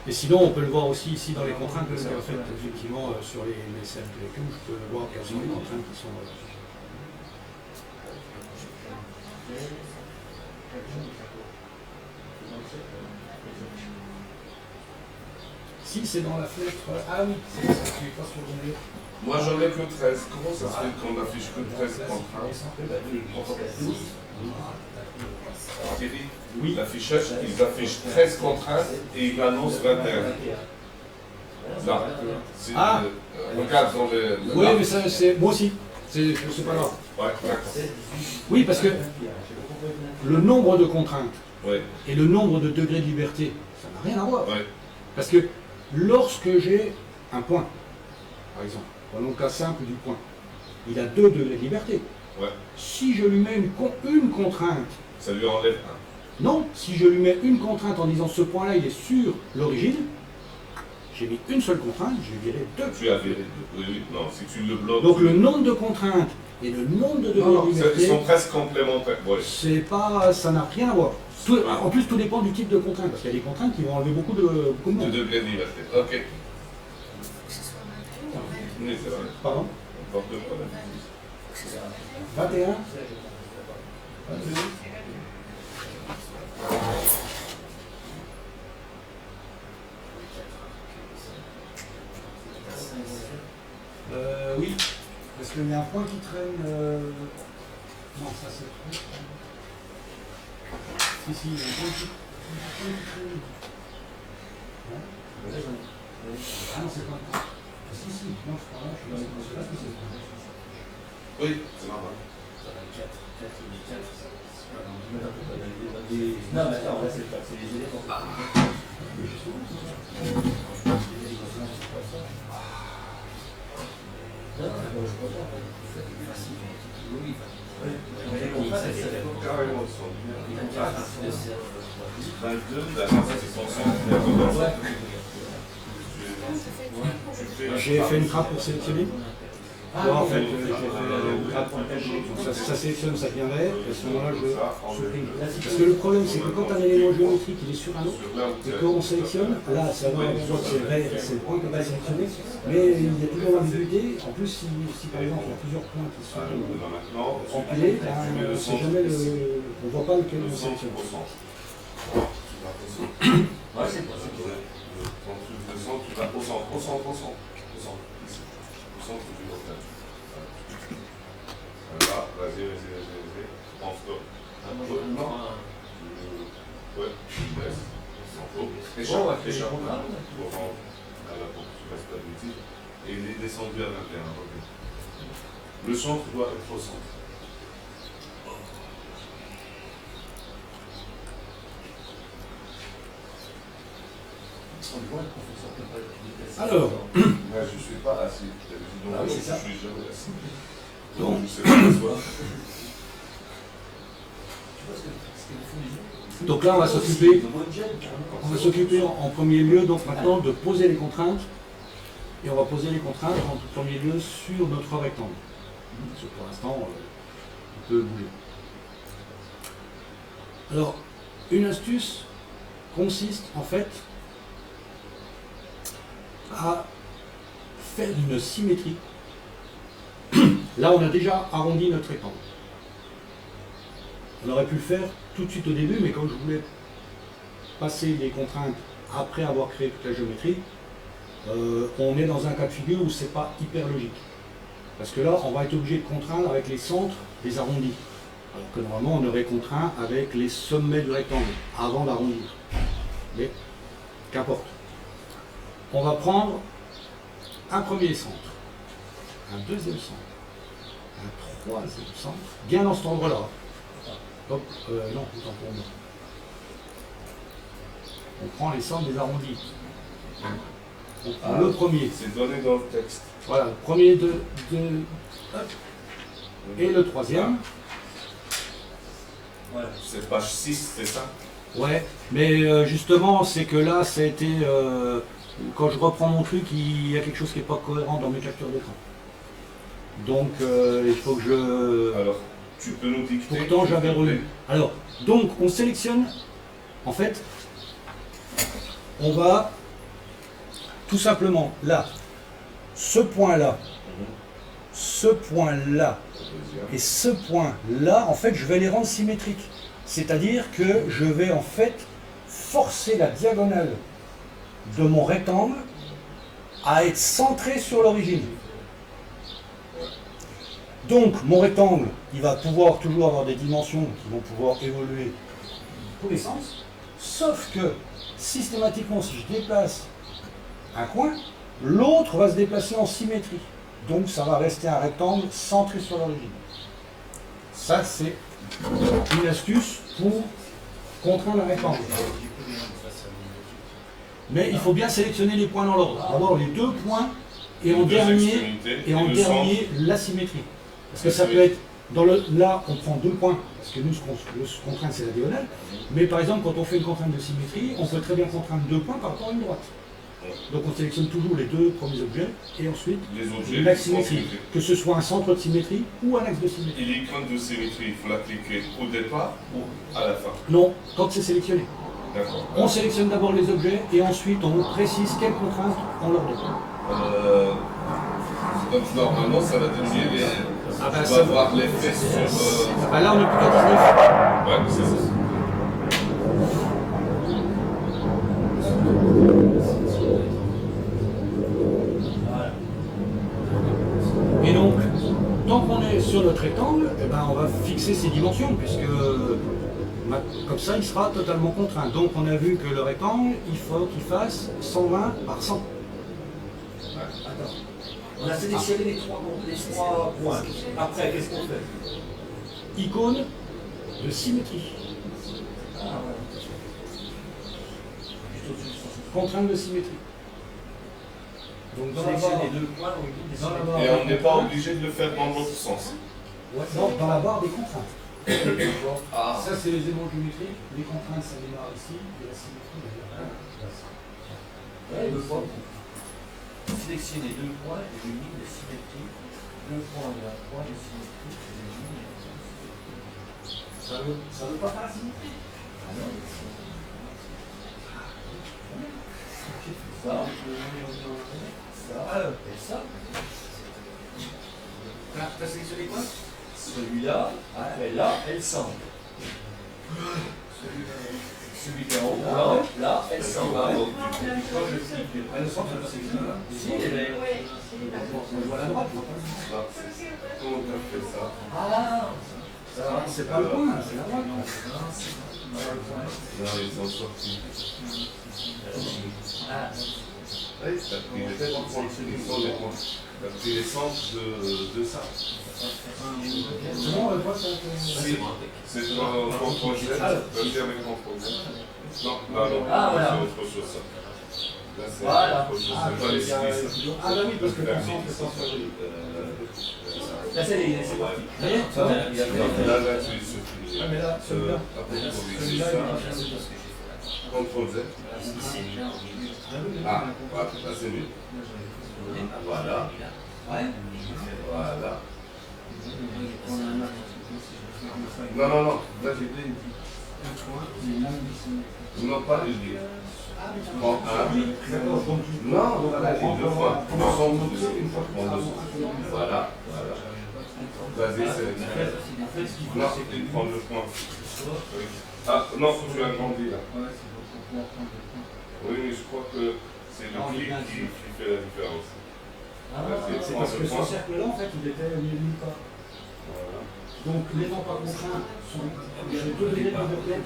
et sinon, on peut le voir aussi ici dans les contraintes, parce qu'en fait, effectivement, sur les cercles et tout, je peux voir quelles sont les contraintes qui sont. Si, c'est dans la fenêtre. Ah oui, c'est ça, tu n'es pas survolé. Moi, j'en ai que 13. Comment ça se fait qu'on affiche que 13 contraintes? Thierry, Oui. l'affichage, ils affichent 13 contraintes et ils annoncent 21. Là. Ah. Regarde dans le. Oui, là. mais ça, c'est moi aussi. C'est pas grave. Ouais, d'accord. Oui, parce que le nombre de contraintes Ouais, et le nombre de degrés de liberté, ça n'a rien à voir. ouais. Parce que lorsque j'ai un point, par exemple, prenons le cas simple du point, il a 2 degrés de liberté. Ouais. Si je lui mets une contrainte, Ça lui enlève un. non, si je lui mets une contrainte en disant ce point-là, il est sur l'origine, j'ai mis une seule contrainte, j'ai viré 2. Tu as viré deux. Oui, oui, non, si tu le bloques. Donc le nombre de contraintes et le nombre de degrés de Ils liberté, sont presque complémentaires. Ouais. c'est pas, ça n'a rien à voir. En plus, tout dépend du type de contrainte, parce qu'il y a des contraintes qui vont enlever beaucoup de De monde. degrés de liberté. Ok. Oui, c'est vrai. Pardon On porte deux problèmes. 21 oui, parce qu'il y a un point qui traîne. Non, ça c'est trop. Si, il y a un point qui traîne. Non ah non, c'est pas un point. Si, non, je crois là, je suis dans celui-là, c'est Oui, c'est normal. Non, mais attends, là c'est les éléments. Carrément, ils sont bien. 22, d'accord, c'est censé. J'ai fait une trappe pour sélectionner. Là, en fait, j'ai fait donc ça sélectionne, ça viendrait, et à ce moment-là, je supprime. Parce que le problème, c'est que quand un élément géométrique il est sur un autre, et qu'on sélectionne, là, ça va, on voit que c'est vrai, c'est le point qu'on va sélectionner, mais il y a toujours l'ambiguïté. En plus, si par exemple il y a plusieurs points qui sont empilés, ben, c'est jamais on ne voit pas lequel on sélectionne. Ouais, c'est possible. Ton truc de centre, tu vas au centre, au centre, au centre. Au centre, ici. Au centre du local. Voilà, vas-y. En stop. Non. Ouais, tu baisses. Échappe. Pour rendre à la porte, tu restes stabilité. Et il est descendu à l'intérieur. Okay. Le centre doit être au centre. Alors, Moi, je ne suis pas assis. Donc, Ah oui, c'est ça. je suis jamais assis. Donc, je sais pas m'asseoir. donc là, on va s'occuper en premier lieu, donc maintenant, de poser les contraintes. Et on va poser les contraintes en tout premier lieu sur notre rectangle. Parce que pour l'instant, il peut bouger. Alors, une astuce consiste en fait à faire une symétrie. Là, on a déjà arrondi notre rectangle. On aurait pu le faire tout de suite au début, mais comme je voulais passer les contraintes après avoir créé toute la géométrie, on est dans un cas de figure où c'est pas hyper logique. Parce que là, on va être obligé de contraindre avec les centres des arrondis. Alors que normalement, on aurait contraint avec les sommets du rectangle, avant d'arrondir. Mais, qu'importe. On va prendre un premier centre, un deuxième centre, un troisième centre, bien dans cet endroit-là. Hop, non, autant pour moi. On prend les centres des arrondis. On prend le premier. C'est donné dans le texte. Voilà, le premier hop, et le troisième. Voilà. C'est page 6, c'est ça? Ouais, mais justement, c'est que là, ça a été. Quand je reprends mon truc, il y a quelque chose qui n'est pas cohérent dans mes captures d'écran. Donc, il faut que je. Alors, tu peux nous dicter. Pourtant, j'avais relu. Alors, donc, on sélectionne. En fait, on va tout simplement là, ce point-là, ce point-là et ce point-là, en fait, je vais les rendre symétriques. C'est-à-dire que je vais en fait forcer la diagonale de mon rectangle à être centrée sur l'origine. Donc, mon rectangle, il va pouvoir toujours avoir des dimensions qui vont pouvoir évoluer dans tous les sens, sauf que systématiquement, si je déplace un coin, l'autre va se déplacer en symétrie. Donc, ça va rester un rectangle centré sur l'origine. Ça, c'est une astuce pour contraindre un rectangle. Mais il faut bien sélectionner les points dans l'ordre. D'abord les deux points et en dernier la symétrie. Parce que ça peut être là on prend deux points, parce que nous ce qu'on contraint c'est la diagonale. Mais par exemple quand on fait une contrainte de symétrie, on peut très bien contraindre deux points par rapport à une droite. Donc on sélectionne toujours les deux premiers objets et ensuite l'axe symétrique, que ce soit un centre de symétrie ou un axe de symétrie. Et les craintes de symétrie, il faut l'appliquer au départ ou à la fin? Non, quand c'est sélectionné. D'accord. On sélectionne d'abord les objets et ensuite on précise quelles contraintes on leur donne. Donc normalement ça va devenir les... Ah ben, tu vas voir l'effet sur... Ah ben là on est plus qu'à 19. Ouais, c'est ça. Et donc, tant qu'on est sur notre rectangle, eh ben, on va fixer ses dimensions, puisque comme ça, il sera totalement contraint. Donc, on a vu que le rectangle, il faut qu'il fasse 120 par 100. Attends. On a sélectionné les trois points. Après, qu'est-ce qu'on fait? Icône de symétrie. Ah ouais. Contrainte de symétrie. Donc, dans la barre, Sélectionner deux points, on dit des dans la symétries. barre- Et on n'est pas obligé de le faire dans l'autre sens. non, dans la barre des contraintes. Ah. Ça, c'est les éléments géométriques. Les contraintes, ça démarre ici. Et la symétrie, elle Ouais, deux points. Sélectionner deux points et une ligne de symétrie. 2 points, il y a 3 de symétrie. Ça veut pas faire la symétrie. Ah non, ça, et ça. T'as sélectionné quoi? Celui-là, après là, elle semble. Celui qui est en haut, là, elle semble. Elle ne semble pas sélectionner. Si, elle est. On voit la droite. Comment tu as fait ça? Ah, C'est pas le point, c'est la droite. Non, ils sont sortis. ah. Oui, t'as pris les points. T'as pris les centres de ça. C'est bon, le poids, ça. C'est un contrôle Z. Vas-y avec contrôle Z. Non, Ah, voilà. c'est autre chose ça. Là, c'est Voilà. autre chose. C'est pas les skis. Ah bah oui, parce que ton centre est pas sur le. Là, c'est parti. Ça va? Là, tu suffit. Ah, mais là, celui-là. Après, il faut Celui-là, viser il ça. est Contrôle Z. Ah, voilà, là c'est mieux. Voilà. Voilà. Non. Là, j'ai pris. Non, pas le livre. Prends un. D'accord, donc Non, voilà, les deux fois. Ensemble, prends deux. Voilà. Vas-y, c'est. Non, il prend le point. Ah, non, tu as grandi là. Oui, mais je crois que c'est le clic qui fait la différence. Vas-y, c'est prends parce que le ce point. cercle-là, en fait, il était au milieu nulle part. Voilà. Donc, n'étant pas contraint, il y avait deux élèves de plaide.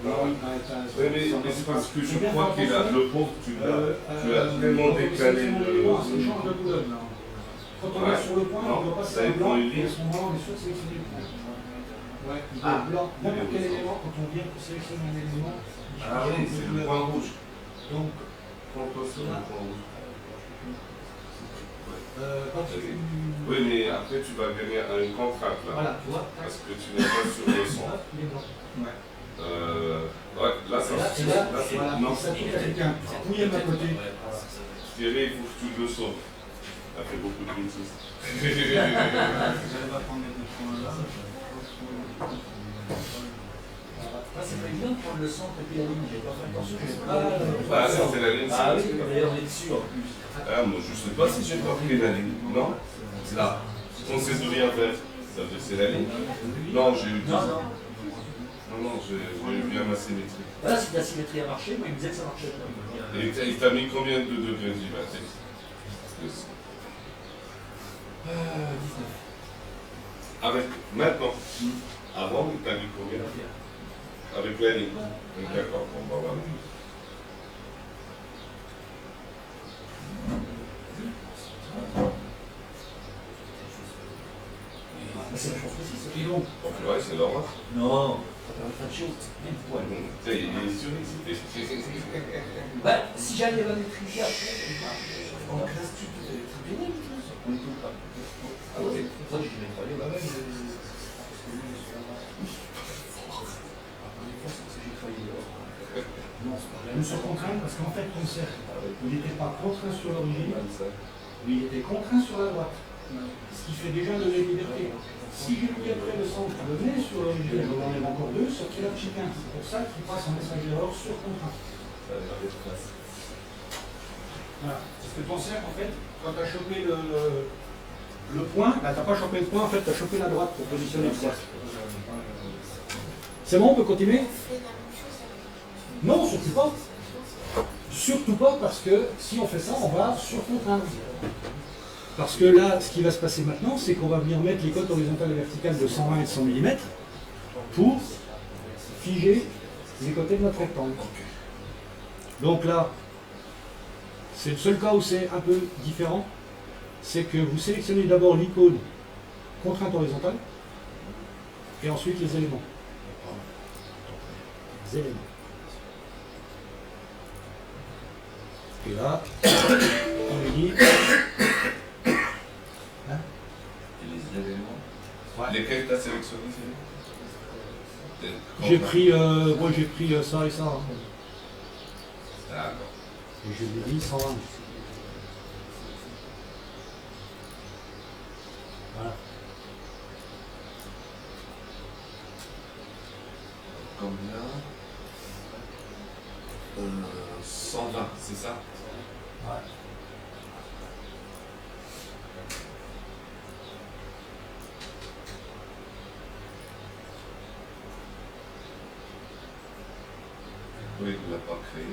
Oui, mais c'est parce que je crois qu'il a le pauvre, tu as tellement décalé le. C'est change de couleur, là. Quand on est sur le point, on ne doit pas ça faire blanc, dépend du et à livre. ce moment-là, on est sûr de sélectionner le point. Ouais, il doit être blanc. N'importe quel élément, quand on vient pour sélectionner un élément, il Ah oui, c'est le point rouge. Donc, Prends-toi sur le point rouge. quand tu... Oui, mais après, tu vas gagner une contrainte là. Voilà, tu vois. Parce que tu n'es pas sur le son. Hop, il est blanc. Ouais. Ouais, là, ça. Et là, voilà, Non, ça touche à quelqu'un. Pouillez à côté. Thierry, il faut que tu le sauves. Ça fait beaucoup de bêtises. C'est pas évident de prendre le centre et puis la ligne, j'ai pas fait attention. Ah, c'était la ligne. Ah oui, d'ailleurs on est dessus en plus. Ah, moi, je sais pas si j'ai pas pris la ligne. Non? C'est là. On sait d'où vient vert. Ça veut dire que c'est la ligne? Non, j'ai eu 10. Non, j'ai eu bien ma symétrie. Voilà, si la symétrie a marché, moi il me disait que ça marchait pas. Et il t'a mis combien de degrés dilatés? 19. Avec maintenant. Avant, il t'a mis combien? Avec la ligne. D'accord, bon, bah voilà. C'est la chose précise. Et donc, Ouais, c'est normal. Non, ça permet pas de chose. Il est surexcité. Bah, si j'arrive à maîtriser après, En classe, tu peux être pénible. ah oui, ça je vais pas aller. Bah ouais, non, nous sommes contraints parce qu'en fait, ton cercle, il n'était pas contraint sur l'origine, mais il était contraint sur la droite. Ce qui fait déjà lever liberté. Si j'ai pris après le centre, je venais sur l'origine, on enlève encore deux, sauf qu'il y a chacun. C'est pour ça qu'il passe un message d'erreur sur contrainte. Voilà. Parce que ton cercle, en fait, quand tu as chopé le point, là, tu n'as pas chopé le point, en fait, tu as chopé la droite pour positionner le cercle. C'est bon, on peut continuer? Non, surtout pas. Surtout pas parce que si on fait ça, on va surcontraindre. Parce que là, ce qui va se passer maintenant, c'est qu'on va venir mettre les côtes horizontales et verticales de 120 et de 100 mm pour figer les côtés de notre rectangle. Donc là, c'est le seul cas où c'est un peu différent, c'est que vous sélectionnez d'abord l'icône contrainte horizontale et ensuite les éléments. Les éléments. Et là, on lui dit... Hein? Et les éléments? Ouais. Lesquels tu as sélectionnés? J'ai pris, moi j'ai pris ça et ça. Hein. D'accord. Et je lui ai dit 120. Voilà. Combien 120, c'est ça? Ouais. Oui, il ne l'a pas créé.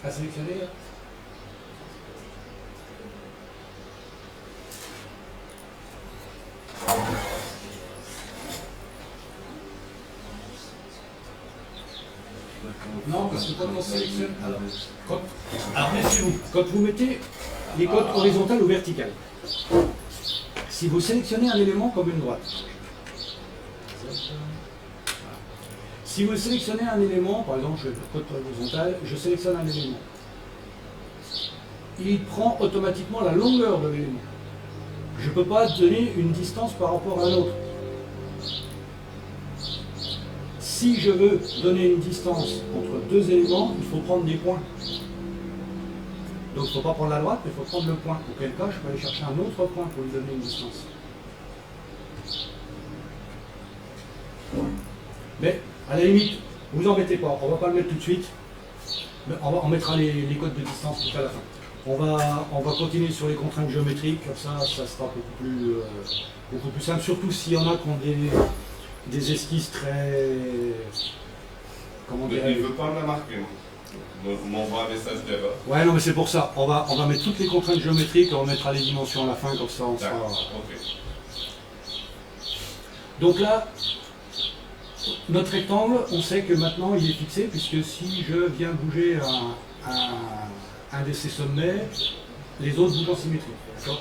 À sélectionner là. Non, parce que quand on sélectionne. Alors, méfiez-vous. Quand vous mettez les codes horizontales ou verticales, si vous sélectionnez un élément comme une droite, si vous sélectionnez un élément, par exemple, je vais le code horizontal, je sélectionne un élément, il prend automatiquement la longueur de l'élément. Je ne peux pas donner une distance par rapport à l'autre. Si je veux donner une distance entre deux éléments, il faut prendre des points. Donc il ne faut pas prendre la droite, mais il faut prendre le point. Auquel cas, je peux aller chercher un autre point pour lui donner une distance. Mais à la limite, vous embêtez pas, on ne va pas le mettre tout de suite. Mais on mettra les codes de distance tout à la fin. On va continuer sur les contraintes géométriques, comme ça sera beaucoup plus simple, surtout s'il y en a qui ont des esquisses très... Comment dire? Il ne veut pas me la marquer. Donc, on m'envoie un message d'erreur. Ouais, non, mais c'est pour ça. On va mettre toutes les contraintes géométriques et on mettra les dimensions à la fin, comme ça on sera... Ok. Donc là, notre rectangle, on sait que maintenant il est fixé, puisque si je viens bouger un de ces sommets, les autres bougent en symétrie. D'accord ?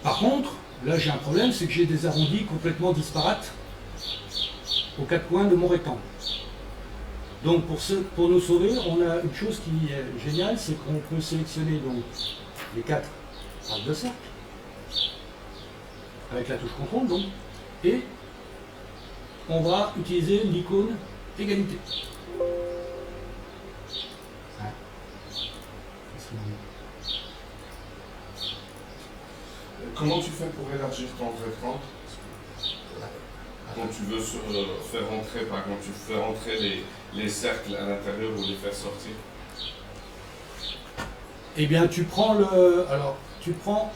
Par contre, là j'ai un problème, c'est que j'ai des arrondis complètement disparates aux quatre coins de mon rectangle. Donc pour nous sauver, on a une chose qui est géniale, c'est qu'on peut sélectionner donc les quatre arcs de cercle, avec la touche contrôle donc, et on va utiliser l'icône égalité. Comment tu fais pour élargir ton rectangle? Quand tu veux faire rentrer, par exemple, tu fais rentrer les cercles à l'intérieur ou les faire sortir? Eh bien, tu prends le point.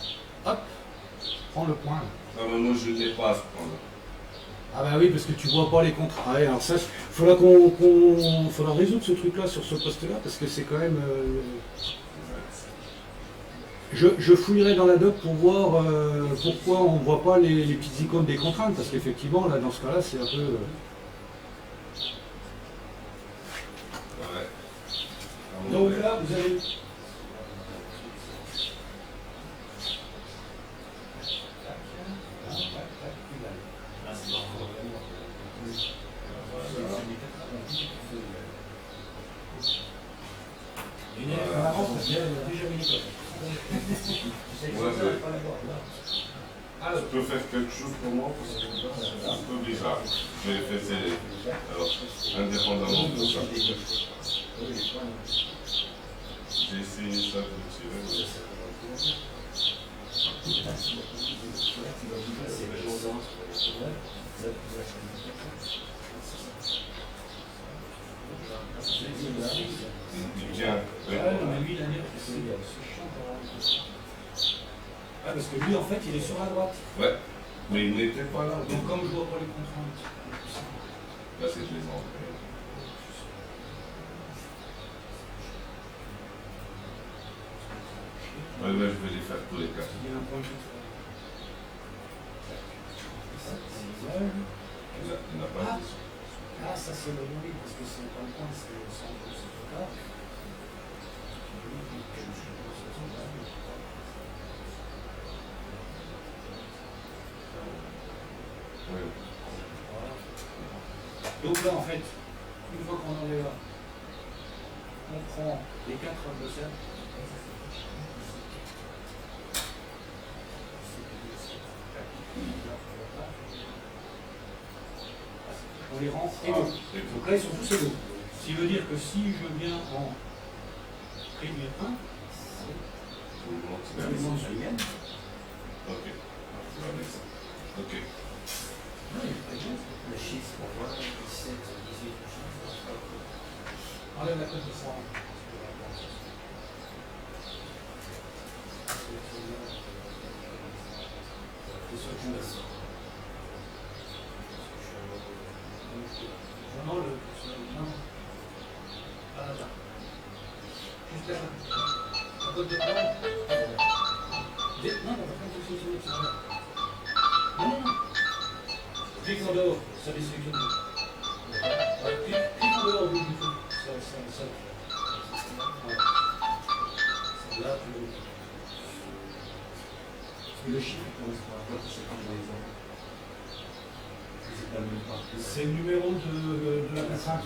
Non, mais moi je ne l'ai pas à ce point-là. Ah bah oui, parce que tu vois pas les contrats. Ouais, alors ça, faudra résoudre ce truc-là sur ce poste-là, parce que c'est quand même... Je fouillerai dans la doc pour voir pourquoi on ne voit pas les petites icônes des contraintes, parce qu'effectivement, là, dans ce cas-là, c'est un peu... Ouais. Donc là, vous avez... Tu peux faire quelque chose pour moi parce que c'est un peu bizarre. Je vais le faire indépendamment de ça. J'ai essayé ça de tirer. Bien. Ah, parce que lui, en fait, il est sur la droite. Ouais, mais il n'était pas là. Donc, comme je vois pas les contraintes. Là, c'est de les enlever. Ouais, là, je vais les faire tous les quatre. Il y a un point qui Il n'a pas dit. Ah, ça c'est le oui, parce que c'est pas le point, c'est le centre de ce truc-là. Oui. Donc là, en fait, une fois qu'on en est là, on prend les quatre de cercle. les rangs Ah, égaux. d'accord. Donc là, ils sont tous égaux. Ce qui veut dire que si je viens en primer 1, Tout le monde, c'est tout le monde se gagne. Ok. Ça va avec ça. Ok. Le chiffre pour voir 17, 18, Enlève la cote de 100. C'est sûr que je laisse. Non, non, non. Ah, là. Juste là. La cote de 1. Non, on va pas sélectionner ça. Non, non, non. Clique en dehors, ça les sélectionne. Clique en dehors du tout. Ça. Voilà. Là, tu le. Et le chiffre correspond à quoi qui s'écrit dans les ordres? C'est pas le même part. C'est le numéro de la contrainte.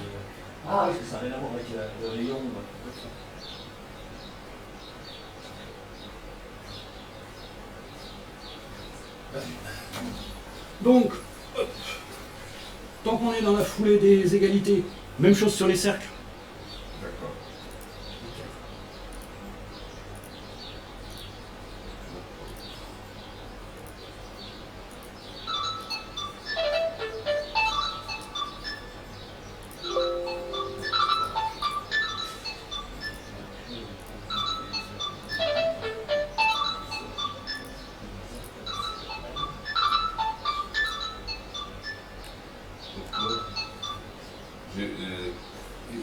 Ah, parce que ça n'a rien à voir avec le rayon. Donc, tant qu'on est dans la foulée des égalités, même chose sur les cercles. D'accord.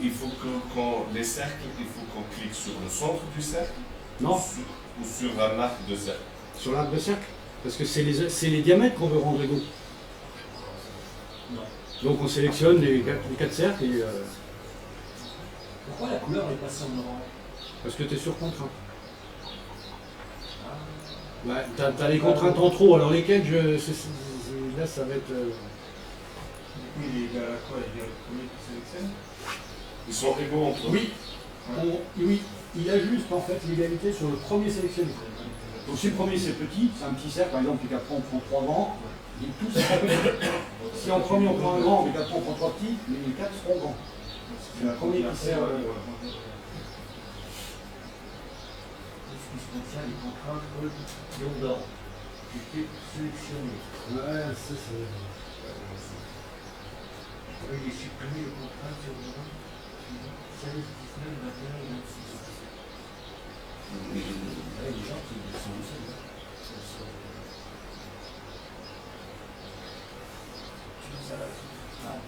Il faut que quand les cercles, il faut qu'on clique sur le centre du cercle Non, ou sur un arc de cercle. sur l'arc de cercle. Parce que c'est les diamètres qu'on veut rendre égaux. Non. Donc on sélectionne les 4 cercles et, Pourquoi la couleur est passée en orange? parce que tu es sur contrainte. Ah. Bah, tu as les contraintes en trop, alors lesquelles là ça va être. Du coup, il est égal à quoi? Il est le premier qui sélectionne? Ils sont égaux entre eux. Oui, oui, il ajuste en fait l'égalité sur le premier sélectionné. Donc si le premier c'est petit, c'est un petit cercle, par exemple, puis qu'après on prend 3 grands, ils tous seront petits. Si en premier on prend un grand, mais qu'après on prend 3 petits, les 4 seront grands. C'est le premier qui sert. Qu'est-ce qui se contient les contraintes lion d'or? J'étais sélectionné. Ouais, ça c'est. Il est supprimé les contraintes sur le 16, 19, 21 et 26. Il y a des gens qui sont au sol. Ah.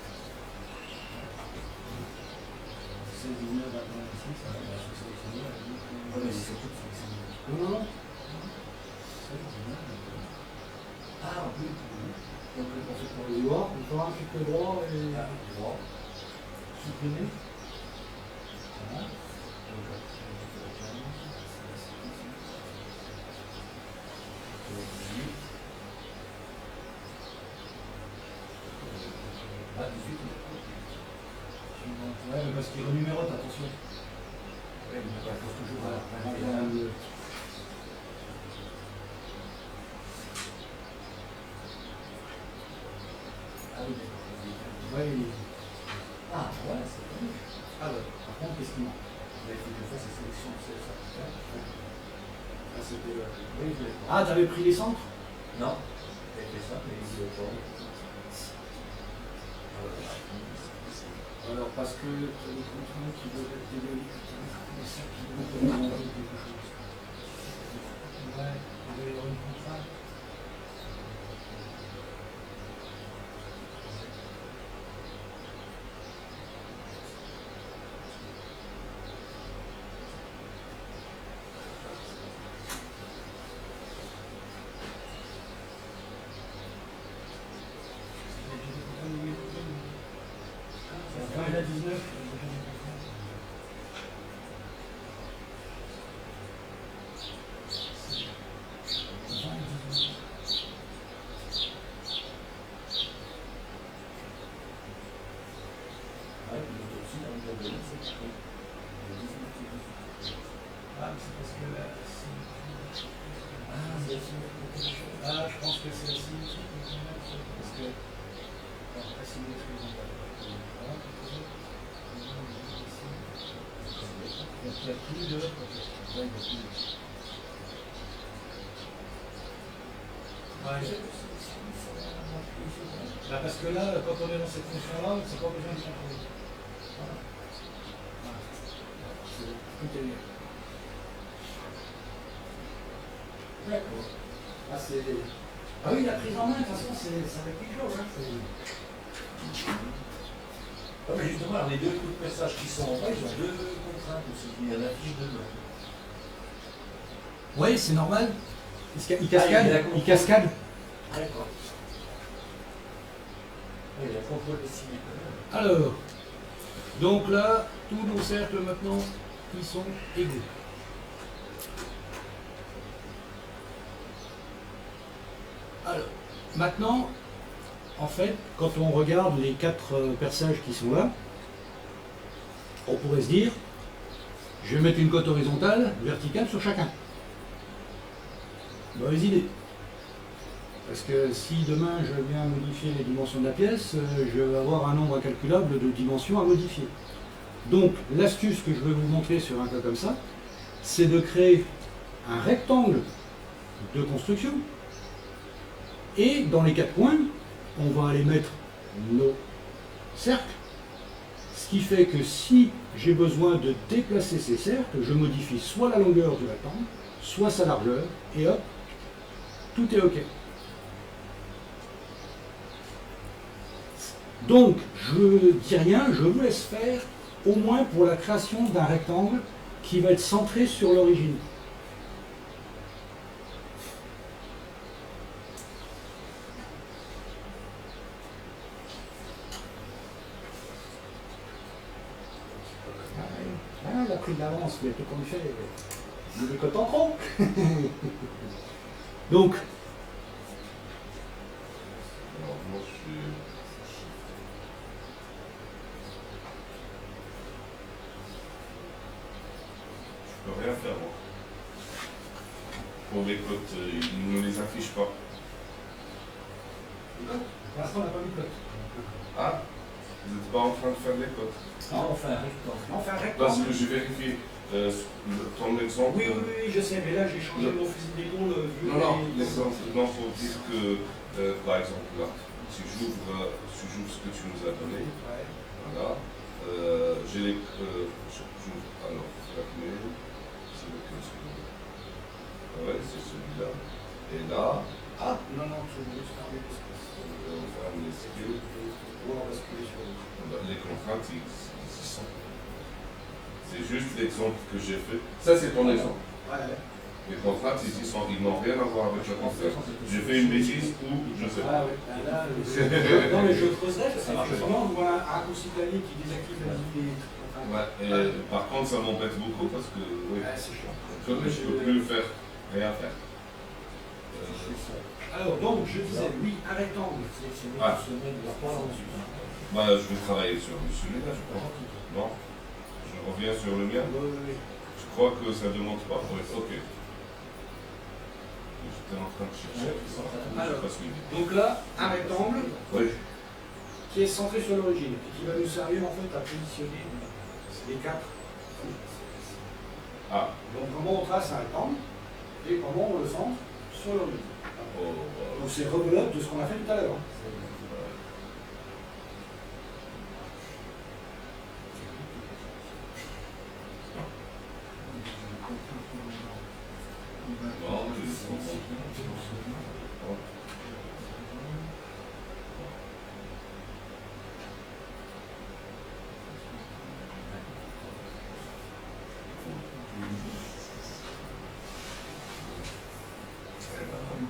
16, 19, 21, 26, ça va être sélectionné. Oui, mais c'est surtout sélectionné. Non. 16, 19, 21. Ah, en plus. Donc, on fait pour Tu vois, on fera un clic droit et. droit. Supprimer. Voilà. Ah, 18. Ouais, mais parce qu'il renumérote, attention. Oui, mais il faut toujours Voilà, 21. 21. Ah oui, Ouais, ah, ouais, c'est bon. ah ouais, par contre, qu'est-ce qu'il manque? Il faut que je fasse la sélection, c'est ça. Ah, c'était. Oui, je l'ai pas. Ah, t'avais pris les centres? Non, j'ai fait ça, mais il ne veut pas. Alors, parce que tu as des contraintes qui doivent être d'égalité, mais ça qui doit demander quelque chose. Ouais, il doit y avoir une contrainte. La 19. Ah, mais c'est parce que là, ah, je pense que c'est aussi parce que Asymétrie horizontale. Il n'y a plus de. Ouais, il y a plus de. Ouais. Bah parce que là, quand on est dans cette fonction-là, c'est pas besoin de contrôler. Voilà. Voilà. Tout est bien. D'accord. Ah, c'est... Ah oui, la prise en main, de toute façon, ça va être quelque chose. Hein. Ah, mais justement, alors, les deux coups de message qui sont en bas, ils ont deux contraintes aussi. Il y en a fiche de main. Oui, c'est normal. Il cascade. Il cascade. D'accord. Il y a contrôle des signes. Alors, donc là, tous nos cercles maintenant, ils sont égaux. Alors, maintenant, en fait, quand on regarde les 4 perçages qui sont là, on pourrait se dire, je vais mettre une cote horizontale, verticale sur chacun. Mauvaise idée. Parce que si demain je viens modifier les dimensions de la pièce, je vais avoir un nombre incalculable de dimensions à modifier. Donc l'astuce que je vais vous montrer sur un cas comme ça, c'est de créer un rectangle de construction. Et dans les 4 coins, on va aller mettre nos cercles. Ce qui fait que si j'ai besoin de déplacer ces cercles, je modifie soit la longueur du rectangle, soit sa largeur, et hop, tout est OK. Donc, je ne dis rien, je vous laisse faire, au moins pour la création d'un rectangle qui va être centré sur l'origine. Ah, il a pris de l'avance, mais tout comme il fait, il est cote en trop. Donc, Alors, moi, je peux rien faire, moi. Pour les cotes, ils ne les affichent pas. pour l'instant, on n'a pas mis de cote. Ah, vous n'êtes pas en train de faire les cotes. Non, on fait un rectangle. On fait un Parce rectangle. que j'ai vérifié ton exemple. Oui, je sais, mais là, j'ai changé mon fusil d'épaule. Non, l'exemple, non, pour dire que, par exemple, là, si j'ouvre ce que tu nous as donné, Ouais. voilà, j'ai les. J'ouvre, alors, fragment, c'est lequel celui-là? Ouais, c'est celui-là. Et là, Ah, non, tu veux fermer l'espace. on ferme les yeux. Ou on va basculer sur le. Les contraintes, ils y sont. C'est juste l'exemple que j'ai fait. Ça, c'est ton exemple. Ouais. Les contraintes, ils n'ont rien à voir avec la contrainte. J'ai fait une bêtise ou je sais pas. Ah oui, là, non, mais je creuserai, parce que justement, on voit un raccourci clavier qui désactive la vie. Ouais, et par contre, ça m'embête beaucoup parce que oui, C'est chiant. je ne peux plus faire rien faire. Alors, donc, je disais, oui, un rectangle. Ah. Ah. Je vais travailler sur celui-là, je crois. Non? Je reviens sur le mien. Je crois que ça ne demande pas. Oui, ok. J'étais en train de chercher. Alors, Pas suivi. donc là, un rectangle Oui. qui est centré sur l'origine et qui va nous servir en fait à positionner les 4. Ah. Donc, comment on trace un rectangle et comment on le centre sur l'origine. Oh, Donc, c'est rebelote de ce qu'on a fait tout à l'heure.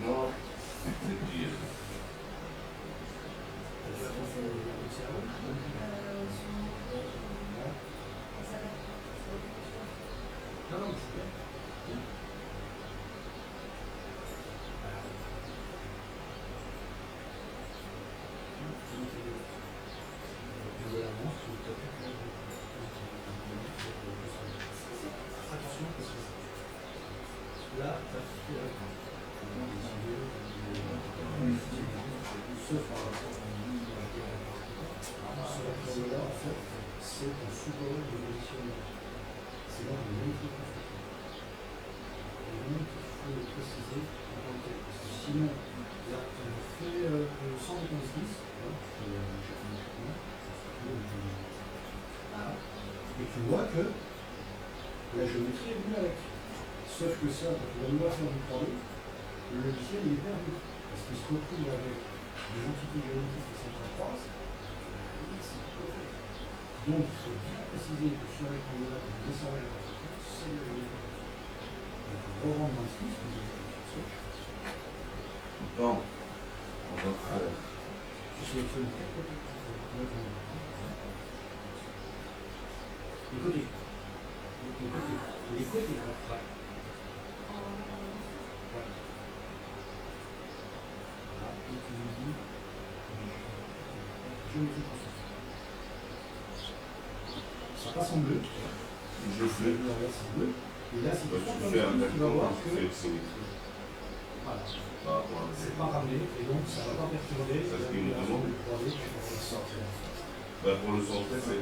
Non, c'est pire. Attention, parce que là, ça suffit à sauf par rapport à tableau-là, en fait, c'est un support de positionnement. C'est là le même truc. Et donc, il faut le préciser en tant que tel. Parce que sinon, là, on fait 156, et tu vois que la géométrie est venue avec. Sauf que ça, quand tu vas vouloir faire du 3D, le logiciel il est perdu. Parce qu'il se retrouve avec des entités géométriques qui s'entrecroisent. Donc, il faut bien préciser que sur les rectangle-là, quand vous descendez la partie, c'est le géométrie. Donc, on va rendre ainsi, ce que vous avez fait. Bon, on va faire. Je sélectionne quatre côtés. Les côtés. Les côtés. Ouais. Et tu lui dis géométrie construction. Ça passe en bleu. Je fais. Le reste en bleu. Et là, si tu Tu fais un tu vas voir rectangle, tu que fais une symétrie. voilà, Par rapport à c'est pas ramené et donc ça ne va pas perturber Ça, la c'est une vibration demande. du 3D pour le sortir. Pour le centrer, c'est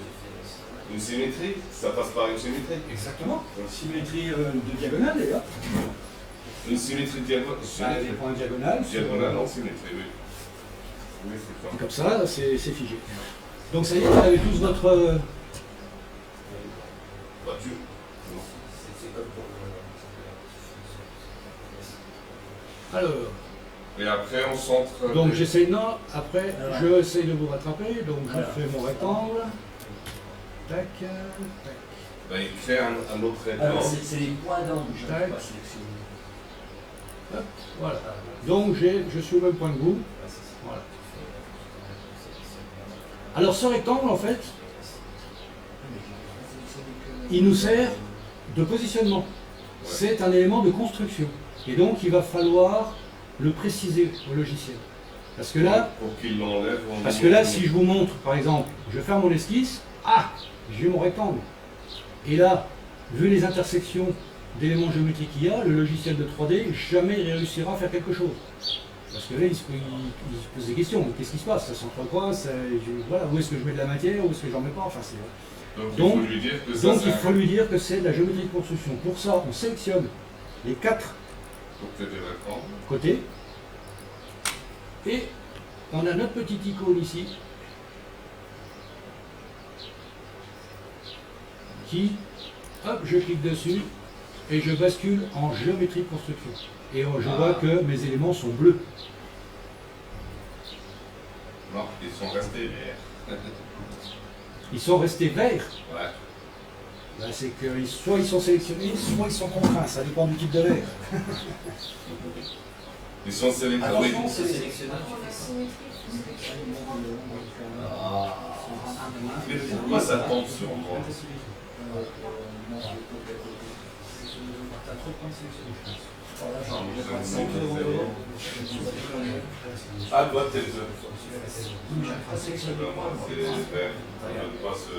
une symétrie. Ça passe par une symétrie. Exactement. Symétrie de diagonale d'ailleurs. Une symétrie diagonale. Des points diagonales. Diagonale en symétrie, oui. Oui, c'est ça. Et comme ça, c'est figé. Donc ça y est, vous avez tous votre. Voiture. Alors, Et après, on centre. donc j'essaye. Non, après, je essaye de vous rattraper. Donc je fais mon rectangle. Tac, tac. Ben, il crée un autre Alors, rectangle. c'est les points d'angle que je Tac. n'ai pas sélectionnés. Hop, voilà. Donc je suis au même point que vous. Voilà. Alors ce rectangle, en fait, il nous sert de positionnement. C'est un élément de construction. Et donc il va falloir le préciser au logiciel. Parce que là, Pour qu'il l'enlève. si je vous montre, par exemple, je vais faire mon esquisse, j'ai mon rectangle. Et là, vu les intersections d'éléments géométriques qu'il y a, le logiciel de 3D, jamais il réussira à faire quelque chose. Parce que là, il se pose des questions. Qu'est-ce qui se passe? Ça s'entrecroise? Voilà, où est-ce que je mets de la matière? Où est-ce que j'en mets pas? Enfin, Donc, il faut lui dire que ça, donc c'est il faut lui dire que c'est de la géométrie de construction. Pour ça, on sélectionne les 4 côté des rectangles. côtés. Et on a notre petite icône ici qui, hop, je clique dessus et je bascule en géométrie de construction. Et je vois que mes éléments sont bleus. Non, ils sont restés verts. Ils sont restés verts. Ouais. Ben, c'est que soit ils sont sélectionnés, soit ils sont contraints. Ça dépend du type de verre. Ils sont sélectionnés. Attention, c'est sélectionné. Mais pourquoi ça tombe sur moi? T'as trop de points sélectionnés. Ah, toi, t'es le. C'est C'est vert. On ne pas se.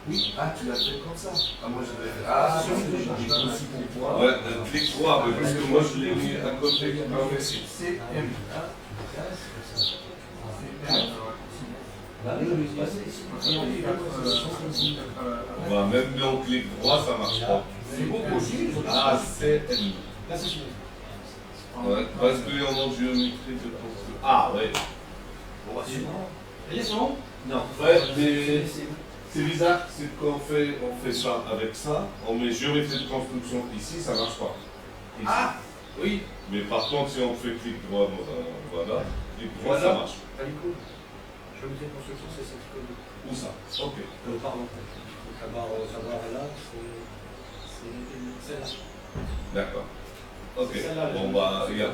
Oui, ah, tu l'as fait comme ça. Ah, moi je l'ai. Ah, ouais, clic droit, mais parce que moi je l'ai mis à côté. Ah, mais c'est M. Bah, même bien au clic droit, ça marche pas. Ah, c'est M. Ouais, basculer en mode géométrie de construction. Ah, ouais. Bon, bah, c'est bon. Non. Ouais, mais c'est bizarre, c'est qu'on fait ça avec ça, on met géométrie de construction ici, ça marche pas. Ici. Ah oui. Mais par contre, si on fait clic droit, voilà, clic droit, ça marche. T'as l'icône. Géométrie de construction, c'est cette icône. Où ça? Ok. Pardon. Ça va là, c'est celle-là. D'accord. Ok. Celle-là, Bon, bah, il y a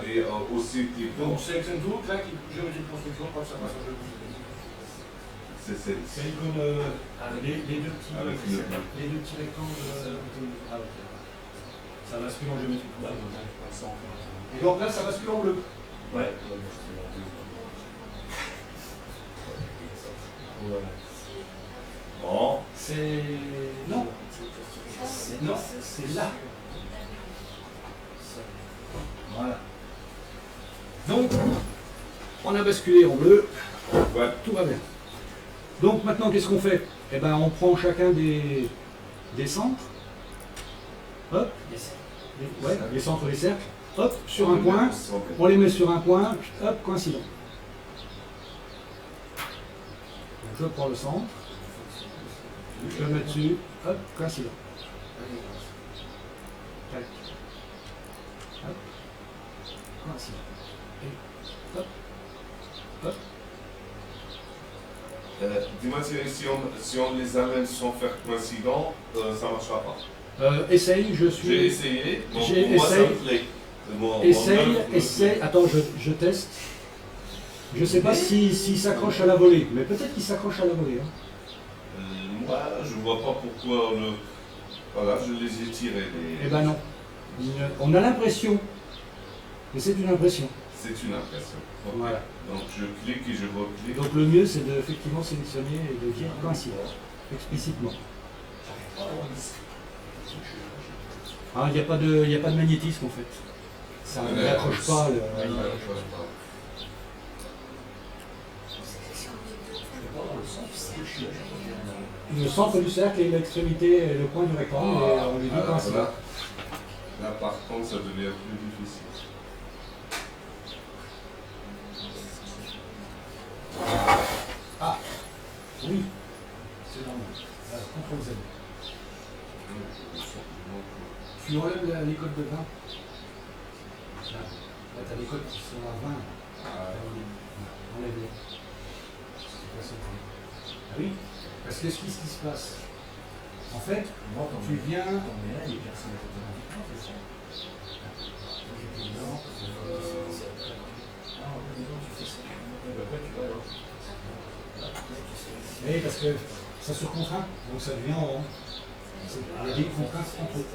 aussi clic Donc droit. on sélectionne tout, clac, géométrie de construction, comme ça passe en géométrie de construction. C'est l'icône, les deux petits avec rectangles. Ça bascule en géométrie de construction. Et donc là, ça bascule en bleu. Ouais. Bon. C'est. Non. Non, c'est là. Voilà. Donc, On a basculé en bleu, Ouais. tout va bien. Donc maintenant, qu'est-ce qu'on fait? Eh ben, on prend chacun des centres. Hop, les centres des cercles. Hop, sur un point. On les met sur un point. Hop, coïncident. Donc je prends le centre. Je le mets dessus. Hop, coïncident. Tac. Hop. Coïncident. Et hop. Hop. Dis-moi, si on les amène sans faire coïncident, ça ne marchera pas. Essaye, je suis. J'ai essayé, donc J'ai pour moi ça me essayé. plaît. Essaye. Attends, je teste. Je sais pas s'il s'accroche à la volée, mais peut-être qu'il s'accroche à la volée. Hein. Moi, je vois pas pourquoi le. Voilà, je les ai tirés. Eh ben non. On a l'impression. Mais c'est une impression. C'est une impression. Ok. Voilà. Donc je clique et je reclique. Donc le mieux, c'est de effectivement sélectionner et de dire coïncident, explicitement. Ah, il n'y a pas de magnétisme en fait. Ça n'accroche pas. Le centre du cercle et l'extrémité, le point du rectangle, et on lui dit coïncident. Là, par contre, ça devient plus difficile. Ah, oui, c'est normal. CTRL Z. Tu enlèves les codes de 20. Là, tu as les codes qui sont à 20. Enlève-les. Ah oui, parce que qu'est-ce qui se passe? En fait, tu viens. Oui, parce que ça surcontraint, donc ça devient en. Il y a des contraintes entre eux.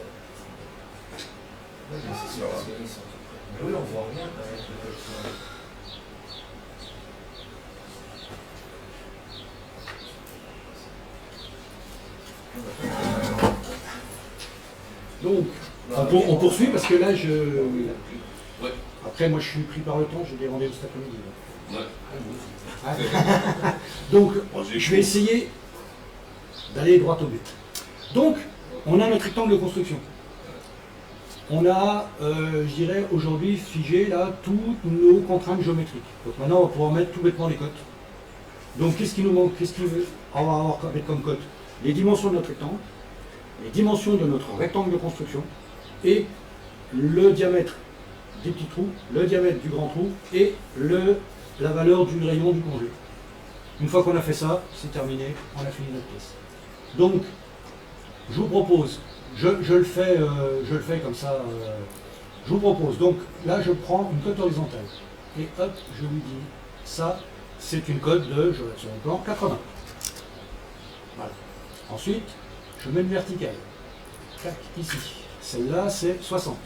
Mais oui, on voit rien quand même. Donc, on poursuit parce que là, Ouais. Après, moi, je suis pris par le temps, j'ai des rendez-vous cet après-midi. Ouais. Donc, Moi, j'ai je vais essayer d'aller droit au but. Donc, on a notre rectangle de construction. On a, je dirais, aujourd'hui figé là toutes nos contraintes géométriques. Donc maintenant, on va pouvoir mettre tout bêtement les cotes. Donc, qu'est-ce qui nous manque? On va avoir mettre comme cote les dimensions de notre rectangle, les dimensions de notre rectangle de construction et le diamètre des petits trous, le diamètre du grand trou et la valeur du rayon du congé. Une fois qu'on a fait ça, c'est terminé, on a fini notre pièce. Donc, je vous propose, je le fais comme ça, je vous propose, donc là je prends une cote horizontale et hop, je lui dis, ça c'est une cote de, je vais sur mon plan, 80. Voilà. Ensuite, je mets une verticale. Tac, ici. Celle-là, c'est 60.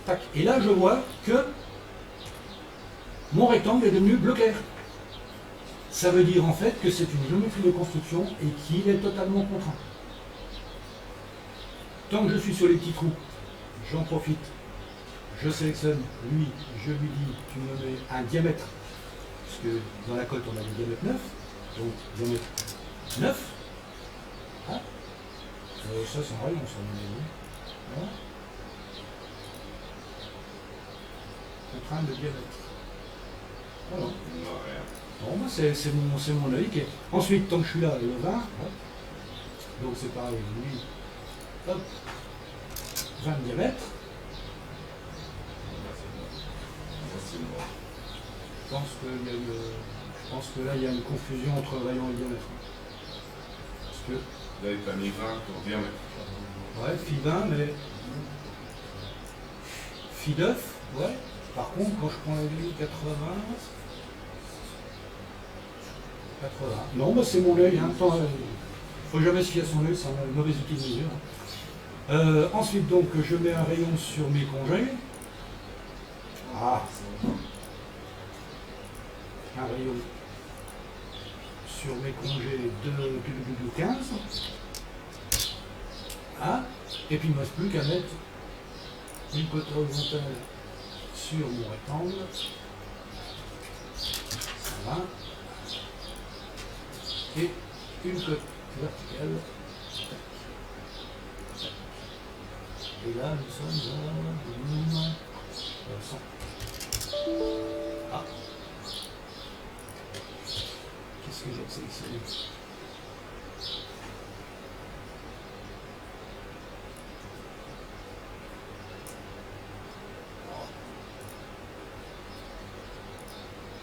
Tac. Et là, je vois que mon rectangle est devenu bleu clair. Ça veut dire en fait que c'est une géométrie de construction et qu'il est totalement contraint. Tant que je suis sur les petits trous, j'en profite. Je sélectionne lui, je lui dis, tu me mets un diamètre. Parce que dans la cote, on a le diamètre 9. Donc, diamètre 9. Ah. Ça, c'est vrai, on s'en met. Voilà. Contrainte de diamètre. Voilà. Bon, moi, c'est mon œil. Ensuite, tant que je suis là, le 20. Hop. Donc, c'est pareil. Lui, hop. 20 diamètres. Je pense que là, il y a une confusion entre rayon et diamètre. Parce que. Là, il t'a mis 20 pour diamètre. Ouais, phi 20, mais. Phi 9, ouais. Par contre, quand je prends la grille 80. Non, bah c'est mon œil. Hein. Faut jamais se fier à son œil, c'est un mauvais outil de mesure. Ensuite, donc, je mets un rayon sur mes congés. Ah. Un rayon sur mes congés de 15. Ah. Et puis il ne me reste plus qu'à mettre une cote horizontale sur mon rectangle. 20. Et une cote verticale. Et là, nous sommes à 100. Ah. Qu'est-ce que j'ai sélectionné?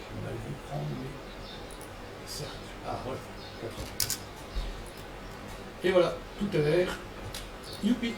J'ai mal vu prendre, mais certes. Ah, voilà. 80. Et voilà, tout est vert. Youpi!